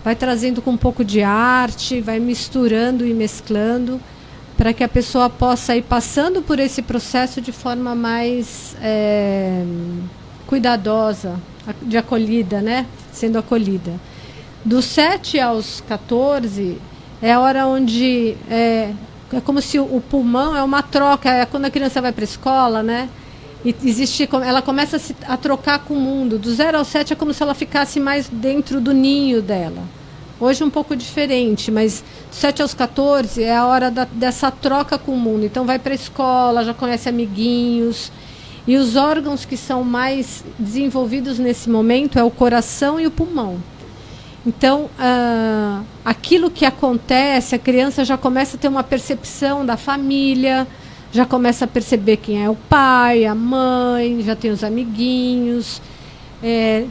vai trazendo com um pouco de arte, vai misturando e mesclando, para que a pessoa possa ir passando por esse processo de forma mais cuidadosa, de acolhida, né? Sendo acolhida. Dos 7 aos 14... é a hora onde é como se o pulmão é uma troca, quando a criança vai para a escola, né? E ela começa a trocar com o mundo. Do 0 ao 7 é como se ela ficasse mais dentro do ninho dela. Hoje um pouco diferente, mas do 7 aos 14 é a hora dessa troca com o mundo. Então vai para a escola, já conhece amiguinhos. E os órgãos que são mais desenvolvidos nesse momento é o coração e o pulmão. Então, aquilo que acontece, a criança já começa a ter uma percepção da família, já começa a perceber quem é o pai, a mãe, já tem os amiguinhos.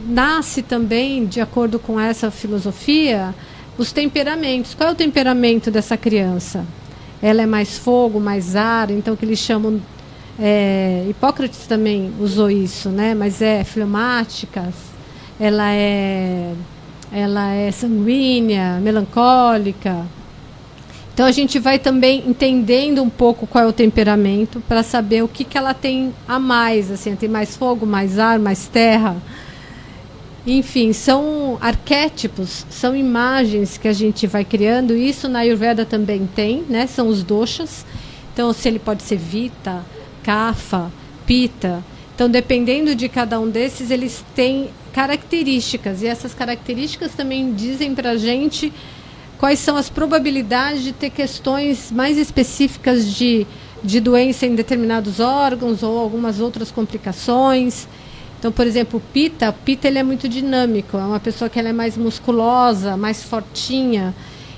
Nasce também, de acordo com essa filosofia, os temperamentos. Qual é o temperamento dessa criança? Ela é mais fogo, mais ar, então que eles chamam... Hipócrates também usou isso, né? Mas é fleumática, ela é sanguínea, melancólica. Então, a gente vai também entendendo um pouco qual é o temperamento para saber o que ela tem a mais. Assim, tem mais fogo, mais ar, mais terra. Enfim, são arquétipos, são imagens que a gente vai criando. Isso na Ayurveda também tem, né? São os doshas. Então, se ele pode ser Vita, Kapha, Pitta. Então, dependendo de cada um desses, eles têm características, e essas características também dizem para a gente quais são as probabilidades de ter questões mais específicas de doença em determinados órgãos ou algumas outras complicações. Então, por exemplo, o Pitta ele é muito dinâmico, é uma pessoa que ela é mais musculosa, mais fortinha,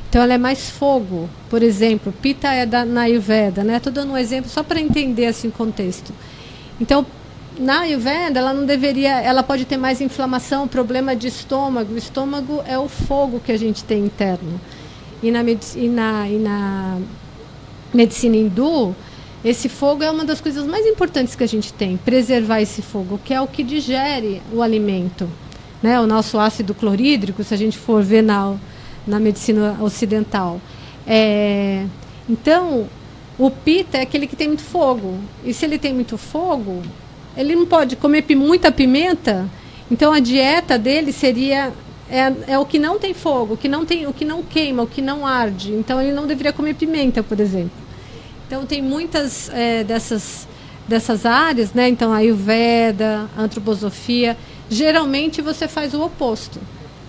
então ela é mais fogo. Por exemplo, Pitta é na Ayurveda, né? Estou dando um exemplo só para entender assim, o contexto. Então, na Ayurveda, ela pode ter mais inflamação, problema de estômago. O estômago é o fogo que a gente tem interno. E na medicina hindu, esse fogo é uma das coisas mais importantes que a gente tem, preservar esse fogo, que é o que digere o alimento. Né? O nosso ácido clorídrico, se a gente for ver na medicina ocidental. Então, o Pitta é aquele que tem muito fogo. E se ele tem muito fogo... ele não pode comer muita pimenta, então a dieta dele seria o que não tem fogo, o que não queima, o que não arde. Então ele não deveria comer pimenta, por exemplo. Então, tem muitas dessas áreas, né? Então, a Ayurveda, a antroposofia, geralmente você faz o oposto.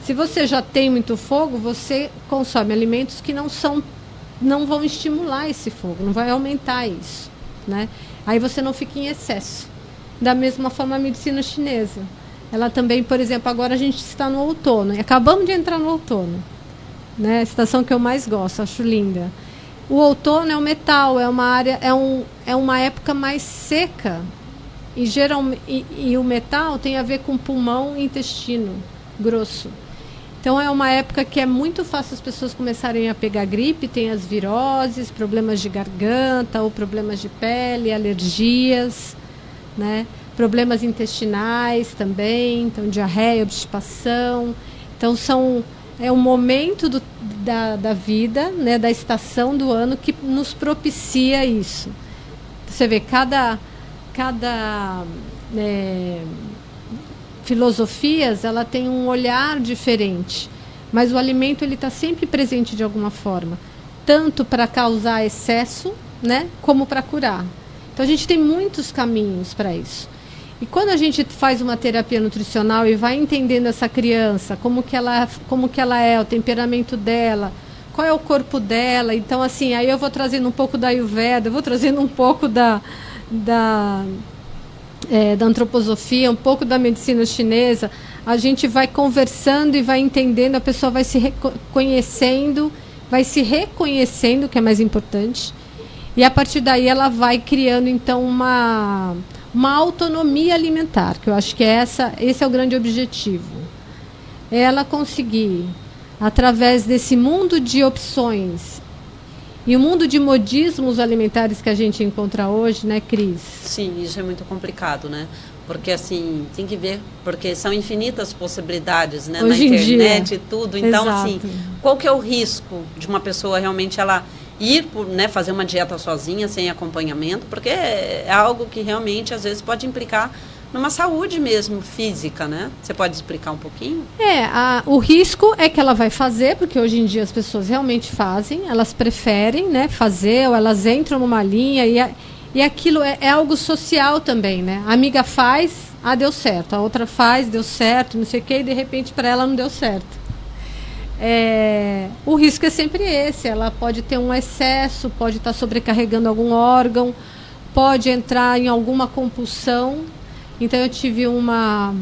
Se você já tem muito fogo, você consome alimentos que não vão estimular esse fogo, não vai aumentar isso, né? Aí você não fica em excesso. Da mesma forma, a medicina chinesa. Ela também, por exemplo, agora a gente está no outono, e acabamos de entrar no outono, né? A estação que eu mais gosto, acho linda. O outono é o metal, é uma área, é uma época mais seca. E o metal tem a ver com pulmão e intestino grosso. Então é uma época que é muito fácil as pessoas começarem a pegar gripe, tem as viroses, problemas de garganta ou problemas de pele, alergias, né? Problemas intestinais também, então diarreia, obstipação. Então é um momento da vida, né, da estação do ano que nos propicia isso. Você vê, cada filosofias, ela tem um olhar diferente, mas o alimento ele está sempre presente de alguma forma, tanto para causar excesso, né, como para curar. Então a gente tem muitos caminhos para isso. E quando a gente faz uma terapia nutricional e vai entendendo essa criança, como que ela é, o temperamento dela, qual é o corpo dela, então assim, aí eu vou trazendo um pouco da Ayurveda, eu vou trazendo um pouco da antroposofia, um pouco da medicina chinesa, a gente vai conversando e vai entendendo, a pessoa vai se reconhecendo, vai se reconhecendo, que é mais importante, e a partir daí ela vai criando então uma autonomia alimentar, que eu acho que esse é o grande objetivo. Ela conseguir, através desse mundo de opções e o mundo de modismos alimentares que a gente encontra hoje, né, Cris? Sim, isso é muito complicado, né? Porque, assim, tem que ver, porque são infinitas possibilidades, né? Hoje na em internet dia. E tudo. Então, Exato. assim, qual que é o risco de uma pessoa realmente ela ir, né, fazer uma dieta sozinha, sem acompanhamento? Porque é algo que realmente, às vezes, pode implicar numa saúde mesmo física, né? Você pode explicar um pouquinho? O risco é que ela vai fazer, porque hoje em dia as pessoas realmente fazem, elas preferem, né, fazer, ou elas entram numa linha e aquilo é algo social também, né? A amiga faz, deu certo, a outra faz, deu certo, não sei o quê, e de repente para ela não deu certo. O risco é sempre esse, ela pode ter um excesso, pode estar sobrecarregando algum órgão, pode entrar em alguma compulsão. Então eu tive uma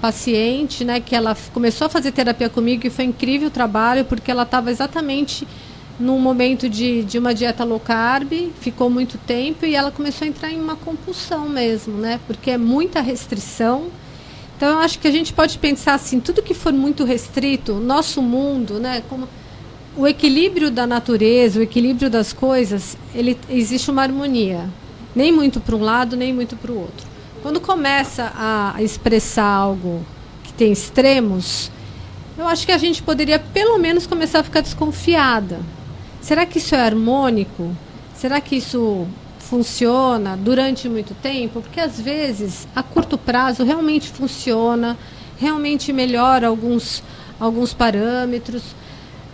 paciente, né, que ela começou a fazer terapia comigo e foi incrível o trabalho, porque ela estava exatamente num momento de uma dieta low carb, ficou muito tempo e ela começou a entrar em uma compulsão mesmo, né, porque é muita restrição. Então eu acho que a gente pode pensar assim, tudo que for muito restrito, nosso mundo, né, como o equilíbrio da natureza, o equilíbrio das coisas, existe uma harmonia, nem muito para um lado, nem muito para o outro. Quando começa a expressar algo que tem extremos, eu acho que a gente poderia pelo menos começar a ficar desconfiada. Será que isso é harmônico? Será que isso funciona durante muito tempo? Porque às vezes, a curto prazo, realmente funciona, realmente melhora alguns parâmetros.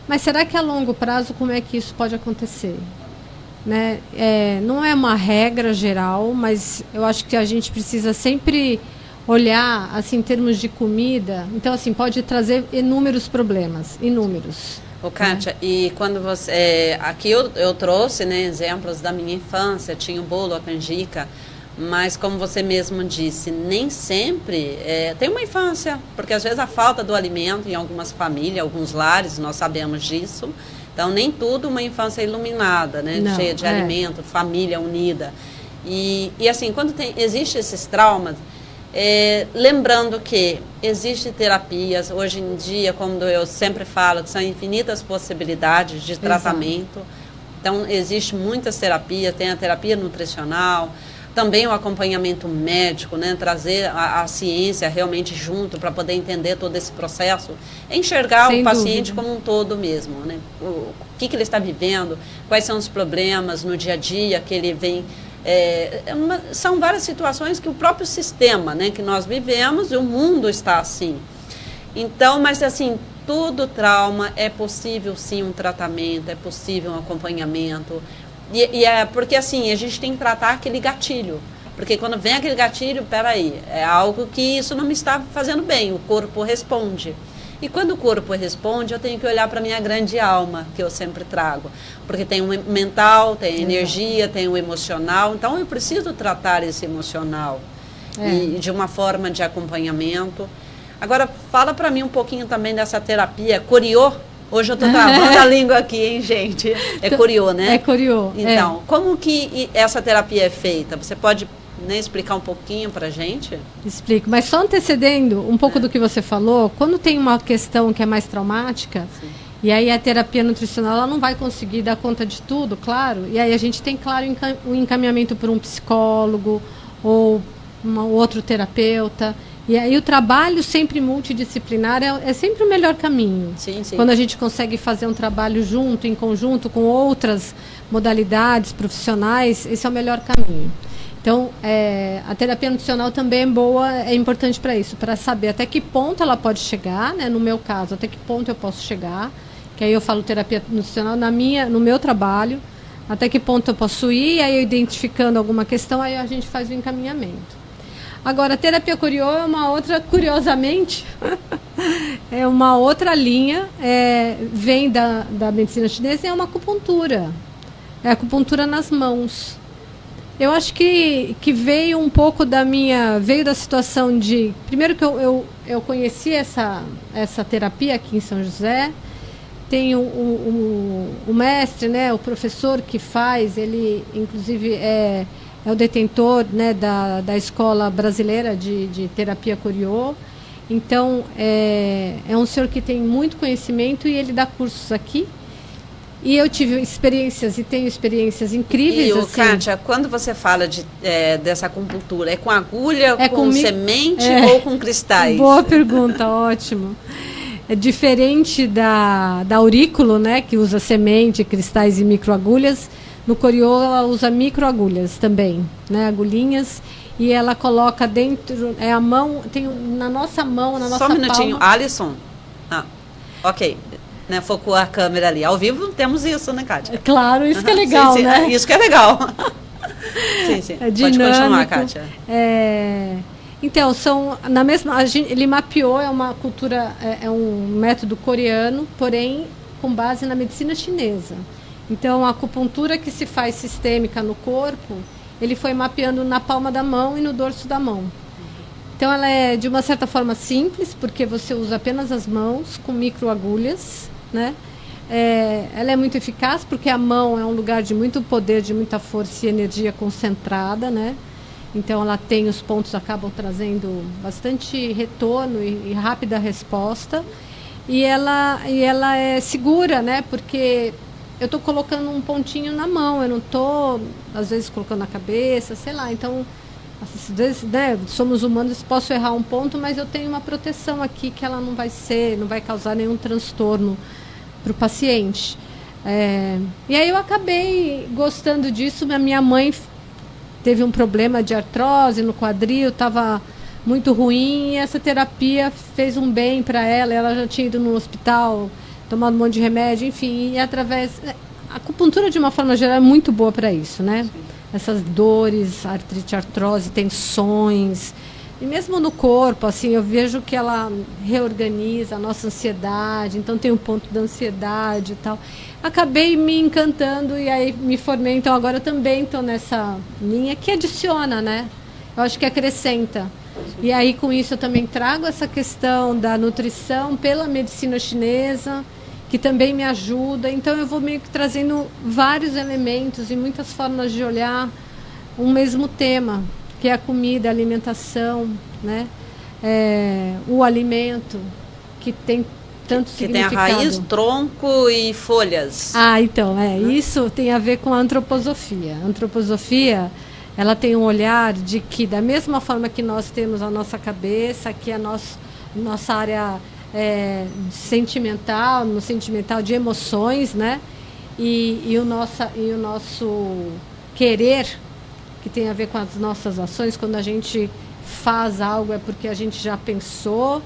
Mas será que a longo prazo, como é que isso pode acontecer? Né? Não é uma regra geral, mas eu acho que a gente precisa sempre olhar assim, em termos de comida. Então, assim, pode trazer inúmeros problemas, inúmeros. Kátia, e quando você... aqui eu trouxe, né, exemplos da minha infância, tinha o bolo, a canjica, mas como você mesmo disse, nem sempre tem uma infância, porque às vezes a falta do alimento em algumas famílias, alguns lares, nós sabemos disso. Então, nem tudo uma infância iluminada, né? Não, cheia de alimento, família unida. E assim, quando existem esses traumas, lembrando que existem terapias, hoje em dia, como eu sempre falo, que são infinitas possibilidades de tratamento. Exato. Então, existe muitas terapias, tem a terapia nutricional, também o acompanhamento médico, né? Trazer a ciência realmente junto para poder entender todo esse processo, enxergar Sem o paciente dúvida. Como um todo mesmo, né? O que ele está vivendo, quais são os problemas no dia a dia que ele vem. São várias situações que o próprio sistema, né, que nós vivemos, e o mundo está assim. Então, mas assim, tudo trauma, é possível sim um tratamento, é possível um acompanhamento. E é porque assim, a gente tem que tratar aquele gatilho. Porque quando vem aquele gatilho, peraí, é algo que isso não me está fazendo bem, o corpo responde. E quando o corpo responde, eu tenho que olhar para a minha grande alma, que eu sempre trago. Porque tem o mental, tem a energia, tem o emocional. Então, eu preciso tratar esse emocional e de uma forma de acompanhamento. Agora, fala para mim um pouquinho também dessa terapia Coriô. Hoje eu estou travando a língua aqui, hein, gente? É Coriô, né? É Coriô. Então, como que essa terapia é feita? Você pode explicar um pouquinho para a gente? Explico, mas só antecedendo um pouco do que você falou, quando tem uma questão que é mais traumática, e aí a terapia nutricional ela não vai conseguir dar conta de tudo, claro, e aí a gente tem, claro, o encaminhamento por um psicólogo ou um outro terapeuta, e aí o trabalho sempre multidisciplinar é sempre o melhor caminho. Sim, sim. Quando a gente consegue fazer um trabalho junto, em conjunto com outras modalidades profissionais, esse é o melhor caminho. Então, a terapia nutricional também é boa, é importante para isso, para saber até que ponto ela pode chegar, né? No meu caso, até que ponto eu posso chegar, que aí eu falo terapia nutricional no meu trabalho, até que ponto eu posso ir, aí eu identificando alguma questão, aí a gente faz o encaminhamento. Agora, a terapia Coriô é uma outra, curiosamente, é uma outra linha, vem da medicina chinesa e é uma acupuntura, é acupuntura nas mãos. Eu acho que veio um pouco veio da situação de, primeiro que eu conheci essa terapia aqui em São José, tem o mestre, né, o professor que faz, ele inclusive é o detentor, né, da Escola Brasileira de Terapia Coriô, então é um senhor que tem muito conhecimento e ele dá cursos aqui. E eu tive experiências e tenho experiências incríveis. E, assim. Kátia, quando você fala dessa acupuntura, é com agulha, com semente ou com cristais? Boa pergunta, ótimo. É diferente da aurículo, né, que usa semente, cristais e microagulhas. No Coriô, ela usa microagulhas também, né, agulhinhas. E ela coloca dentro, a mão, tem na nossa mão, na nossa palma. Só um minutinho, Alisson. Ok. Né, focou a câmera ali. Ao vivo temos isso, né, Kátia? Claro, isso que é legal, sim, né? Isso que é legal. Sim. É pode continuar, Kátia. Então, ele mapeou, é uma cultura, é um método coreano, porém com base na medicina chinesa. Então, a acupuntura que se faz sistêmica no corpo, ele foi mapeando na palma da mão e no dorso da mão. Então, ela é de uma certa forma simples, porque você usa apenas as mãos com microagulhas, né? Ela é muito eficaz porque a mão é um lugar de muito poder, de muita força e energia concentrada, né? Então ela tem os pontos, acabam trazendo bastante retorno e rápida resposta. E ela é segura, né? Porque eu estou colocando um pontinho na mão, eu não estou, às vezes, colocando na cabeça, sei lá. Então, às vezes, né, somos humanos, posso errar um ponto, mas eu tenho uma proteção aqui que ela não vai causar nenhum transtorno para o paciente. E aí eu acabei gostando disso. A minha mãe teve um problema de artrose no quadril, estava muito ruim, e essa terapia fez um bem para ela. Ela já tinha ido no hospital, tomado um monte de remédio, enfim, e a acupuntura, de uma forma geral, é muito boa para isso, né? Sim. Essas dores, artrite, artrose, tensões, e mesmo no corpo, assim, eu vejo que ela reorganiza a nossa ansiedade, então tem um ponto da ansiedade e tal. Acabei me encantando e aí me formei, então agora eu também estou nessa linha que adiciona, né? Eu acho que acrescenta. E aí com isso eu também trago essa questão da nutrição pela medicina chinesa, que também me ajuda. Então eu vou meio que trazendo vários elementos e muitas formas de olhar um mesmo tema, que é a comida, a alimentação, né? O alimento, que tem tanto significado. Que tem a raiz, tronco e folhas. Então, isso tem a ver com a antroposofia. A antroposofia, ela tem um olhar de que, da mesma forma que nós temos a nossa cabeça, que é a nossa área sentimental, no sentimental de emoções, né? E o nosso querer, que tem a ver com as nossas ações. Quando a gente faz algo é porque a gente já pensou,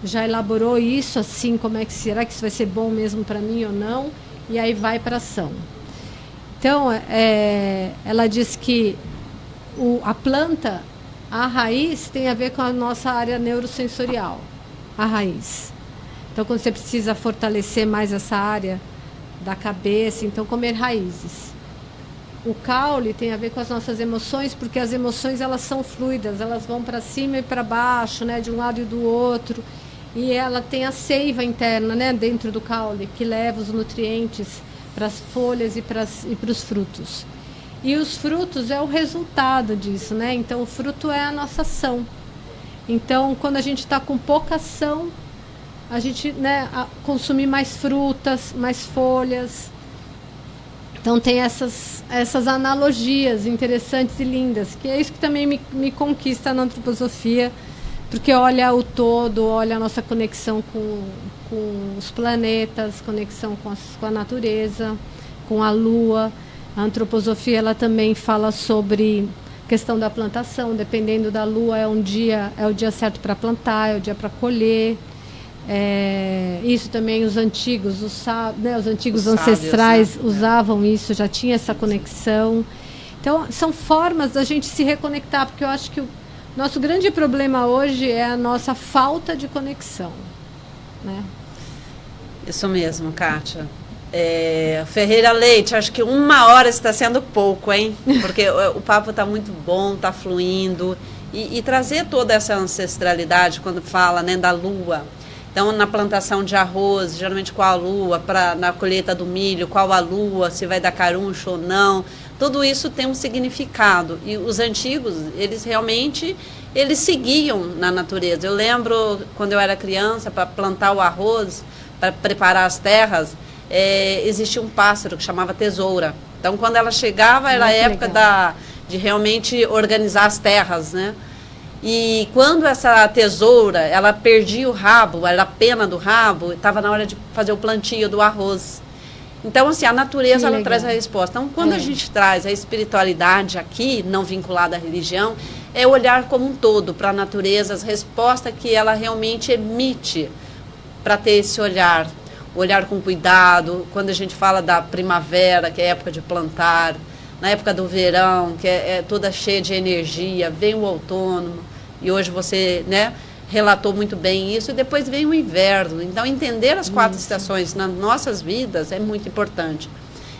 já elaborou isso, assim, será que isso vai ser bom mesmo para mim ou não? E aí vai para ação. Então, ela diz que a planta, a raiz, tem a ver com a nossa área neurosensorial, a raiz. Então, quando você precisa fortalecer mais essa área da cabeça, então comer raízes. O caule tem a ver com as nossas emoções, porque as emoções elas são fluidas, elas vão para cima e para baixo, né, de um lado e do outro. E ela tem a seiva interna, né, dentro do caule, que leva os nutrientes para as folhas e para os frutos. E os frutos é o resultado disso, né? Então, o fruto é a nossa ação. Então, quando a gente está com pouca ação, a gente, né, consumir mais frutas, mais folhas. Então, tem essas analogias interessantes e lindas, que é isso que também me conquista na antroposofia, porque olha o todo, olha a nossa conexão com os planetas, conexão com a natureza, com a lua. A antroposofia ela também fala sobre questão da plantação, dependendo da lua é o dia certo para plantar, é o dia para colher. Isso também os antigos, os antigos ancestrais sábios, né? Usavam isso, já tinha essa conexão. Então, são formas da gente se reconectar, porque eu acho que o nosso grande problema hoje é a nossa falta de conexão, né? Isso mesmo, Kátia. Ferreira Leite, acho que 1 hora está sendo pouco, hein? Porque o papo está muito bom, está fluindo. E trazer toda essa ancestralidade, quando fala, né, da lua. Então, na plantação de arroz, geralmente qual a lua, na colheita do milho, qual a lua, se vai dar caruncho ou não. Tudo isso tem um significado. E os antigos, eles realmente, eles seguiam na natureza. Eu lembro, quando eu era criança, para plantar o arroz, para preparar as terras, existia um pássaro que chamava tesoura. Então, quando ela chegava, era a época de realmente organizar as terras, né? E quando essa tesoura, ela perdia o rabo, era a pena do rabo, estava na hora de fazer o plantio do arroz. Então, assim, a natureza, ela traz a resposta. Então, quando a gente traz a espiritualidade aqui, não vinculada à religião, é olhar como um todo para a natureza, as respostas que ela realmente emite para ter esse olhar com cuidado. Quando a gente fala da primavera, que é a época de plantar, na época do verão, que é toda cheia de energia, vem o outono, e hoje você, né, relatou muito bem isso, e depois vem o inverno. Então, entender as 4 estações nas nossas vidas é muito importante.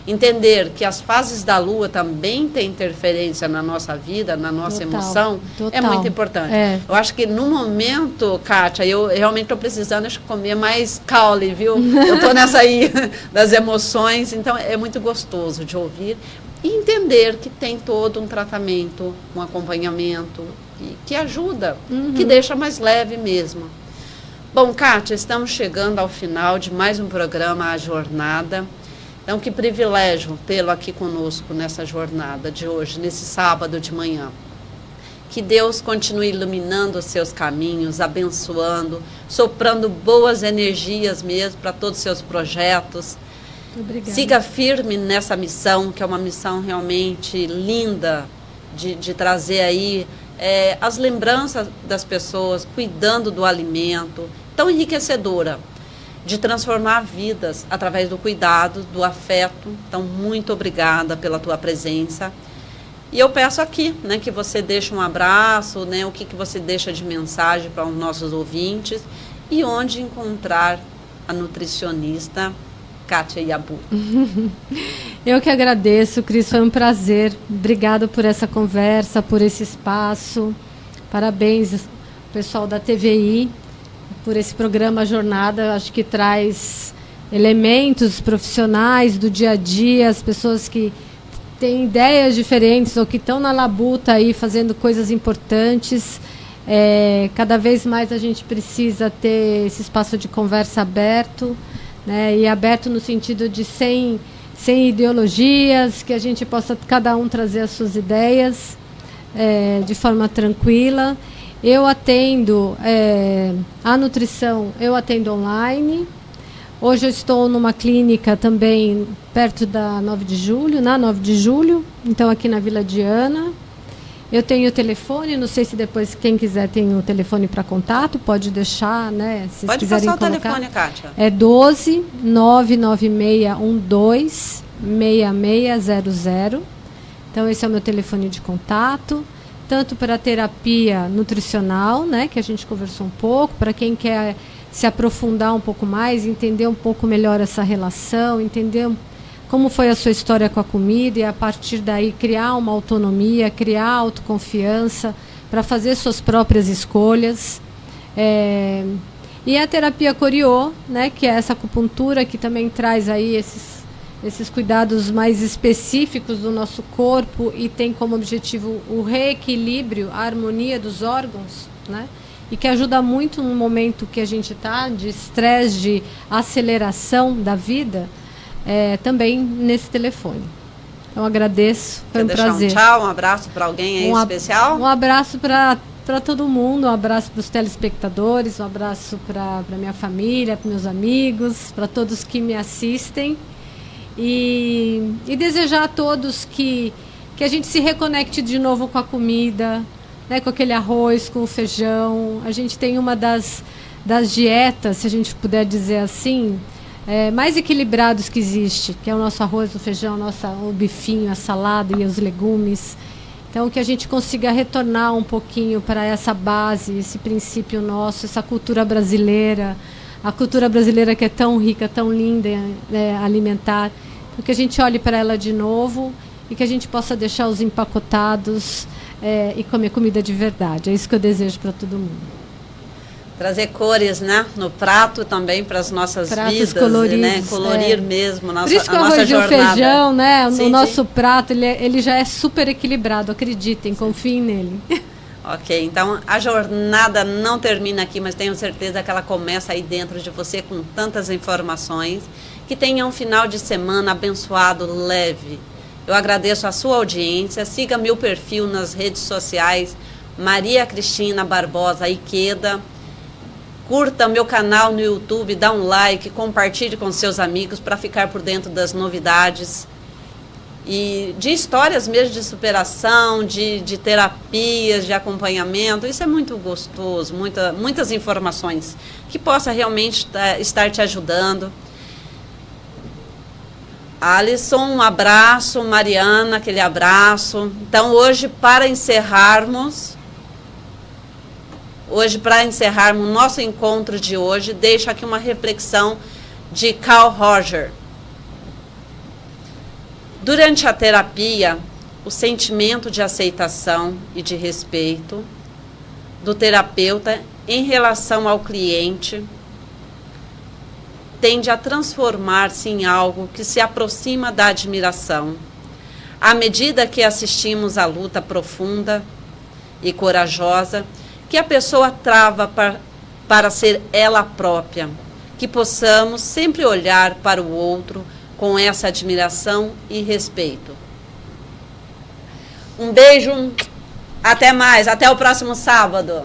Entender que as fases da lua também têm interferência na nossa vida, na nossa emoção, é muito importante. Eu acho que no momento, Kátia, eu realmente estou precisando comer mais caule, viu? Eu estou nessa aí das emoções, então é muito gostoso de ouvir e entender que tem todo um tratamento, um acompanhamento que ajuda, que deixa mais leve mesmo. Bom, Kátia, estamos chegando ao final de mais um programa, A Jornada. Então, que privilégio tê-lo aqui conosco nessa jornada de hoje, nesse sábado de manhã. Que Deus continue iluminando os seus caminhos, abençoando, soprando boas energias mesmo para todos os seus projetos. Obrigada. Siga firme nessa missão, que é uma missão realmente linda de trazer aí as lembranças das pessoas, cuidando do alimento, tão enriquecedora, de transformar vidas através do cuidado, do afeto. Então, muito obrigada pela tua presença. E eu peço aqui, né, que você deixe um abraço, né, o que você deixa de mensagem para os nossos ouvintes e onde encontrar a nutricionista Kátia Yabu. Eu que agradeço, Cris, foi um prazer. Obrigada por essa conversa, por esse espaço. Parabéns, pessoal da TVI, por esse programa Jornada. Acho que traz elementos profissionais do dia a dia, as pessoas que têm ideias diferentes ou que estão na labuta aí fazendo coisas importantes. Cada vez mais a gente precisa ter esse espaço de conversa aberto, né, e aberto no sentido de sem ideologias, que a gente possa cada um trazer as suas ideias de forma tranquila. Eu atendo a nutrição, eu atendo online. Hoje eu estou numa clínica também perto da 9 de julho, na 9 de julho, então aqui na Vila Diana. Eu tenho o telefone, não sei se depois quem quiser tem o telefone para contato, pode deixar, né? Se pode quiserem passar o colocar. telefone, Kátia. É 12 99612 6600. Então, esse é o meu telefone de contato, tanto para terapia nutricional, né, que a gente conversou um pouco, para quem quer se aprofundar um pouco mais, entender um pouco melhor essa relação, entender como foi a sua história com a comida e, a partir daí, criar uma autonomia, criar autoconfiança para fazer suas próprias escolhas. E a terapia Coriô, né, que é essa acupuntura que também traz aí esses cuidados mais específicos do nosso corpo e tem como objetivo o reequilíbrio, a harmonia dos órgãos, né? E que ajuda muito no momento que a gente está de estresse, de aceleração da vida, também nesse telefone. Então, agradeço, foi um prazer. Tchau, um abraço para alguém aí especial? Um abraço para todo mundo, um abraço para os telespectadores, um abraço para minha família, para meus amigos, para todos que me assistem. E desejar a todos que a gente se reconecte de novo com a comida, né, com aquele arroz, com o feijão. A gente tem uma das dietas, se a gente puder dizer assim, mais equilibrados que existe, que é o nosso arroz, o feijão, o bifinho, a salada e os legumes. Então, que a gente consiga retornar um pouquinho para essa base, esse princípio nosso, essa cultura brasileira, a cultura brasileira que é tão rica, tão linda, alimentar, que a gente olhe para ela de novo e que a gente possa deixar os empacotados e comer comida de verdade. É isso que eu desejo para todo mundo. Trazer cores, né, no prato também para as nossas Pratos vidas, coloridos, né, colorir mesmo Por isso que o a nossa arroz e o jornada. feijão, né, Sim, no nosso prato, ele já é super equilibrado, acreditem, confiem nele. Ok, então a jornada não termina aqui, mas tenho certeza que ela começa aí dentro de você com tantas informações. Que tenha um final de semana abençoado, leve. Eu agradeço a sua audiência, siga meu perfil nas redes sociais, Maria Cristina Barbosa Ikeda. Curta meu canal no YouTube, dá um like, compartilhe com seus amigos para ficar por dentro das novidades. E de histórias mesmo de superação, de terapias, de acompanhamento. Isso é muito gostoso, muitas informações que possa realmente estar te ajudando. Alisson, um abraço. Mariana, aquele abraço. Então, hoje, para encerrarmos o nosso encontro de hoje, deixo aqui uma reflexão de Carl Rogers. Durante a terapia, o sentimento de aceitação e de respeito do terapeuta em relação ao cliente tende a transformar-se em algo que se aproxima da admiração. À medida que assistimos à luta profunda e corajosa que a pessoa trava para ser ela própria, que possamos sempre olhar para o outro com essa admiração e respeito. Um beijo, até mais, até o próximo sábado.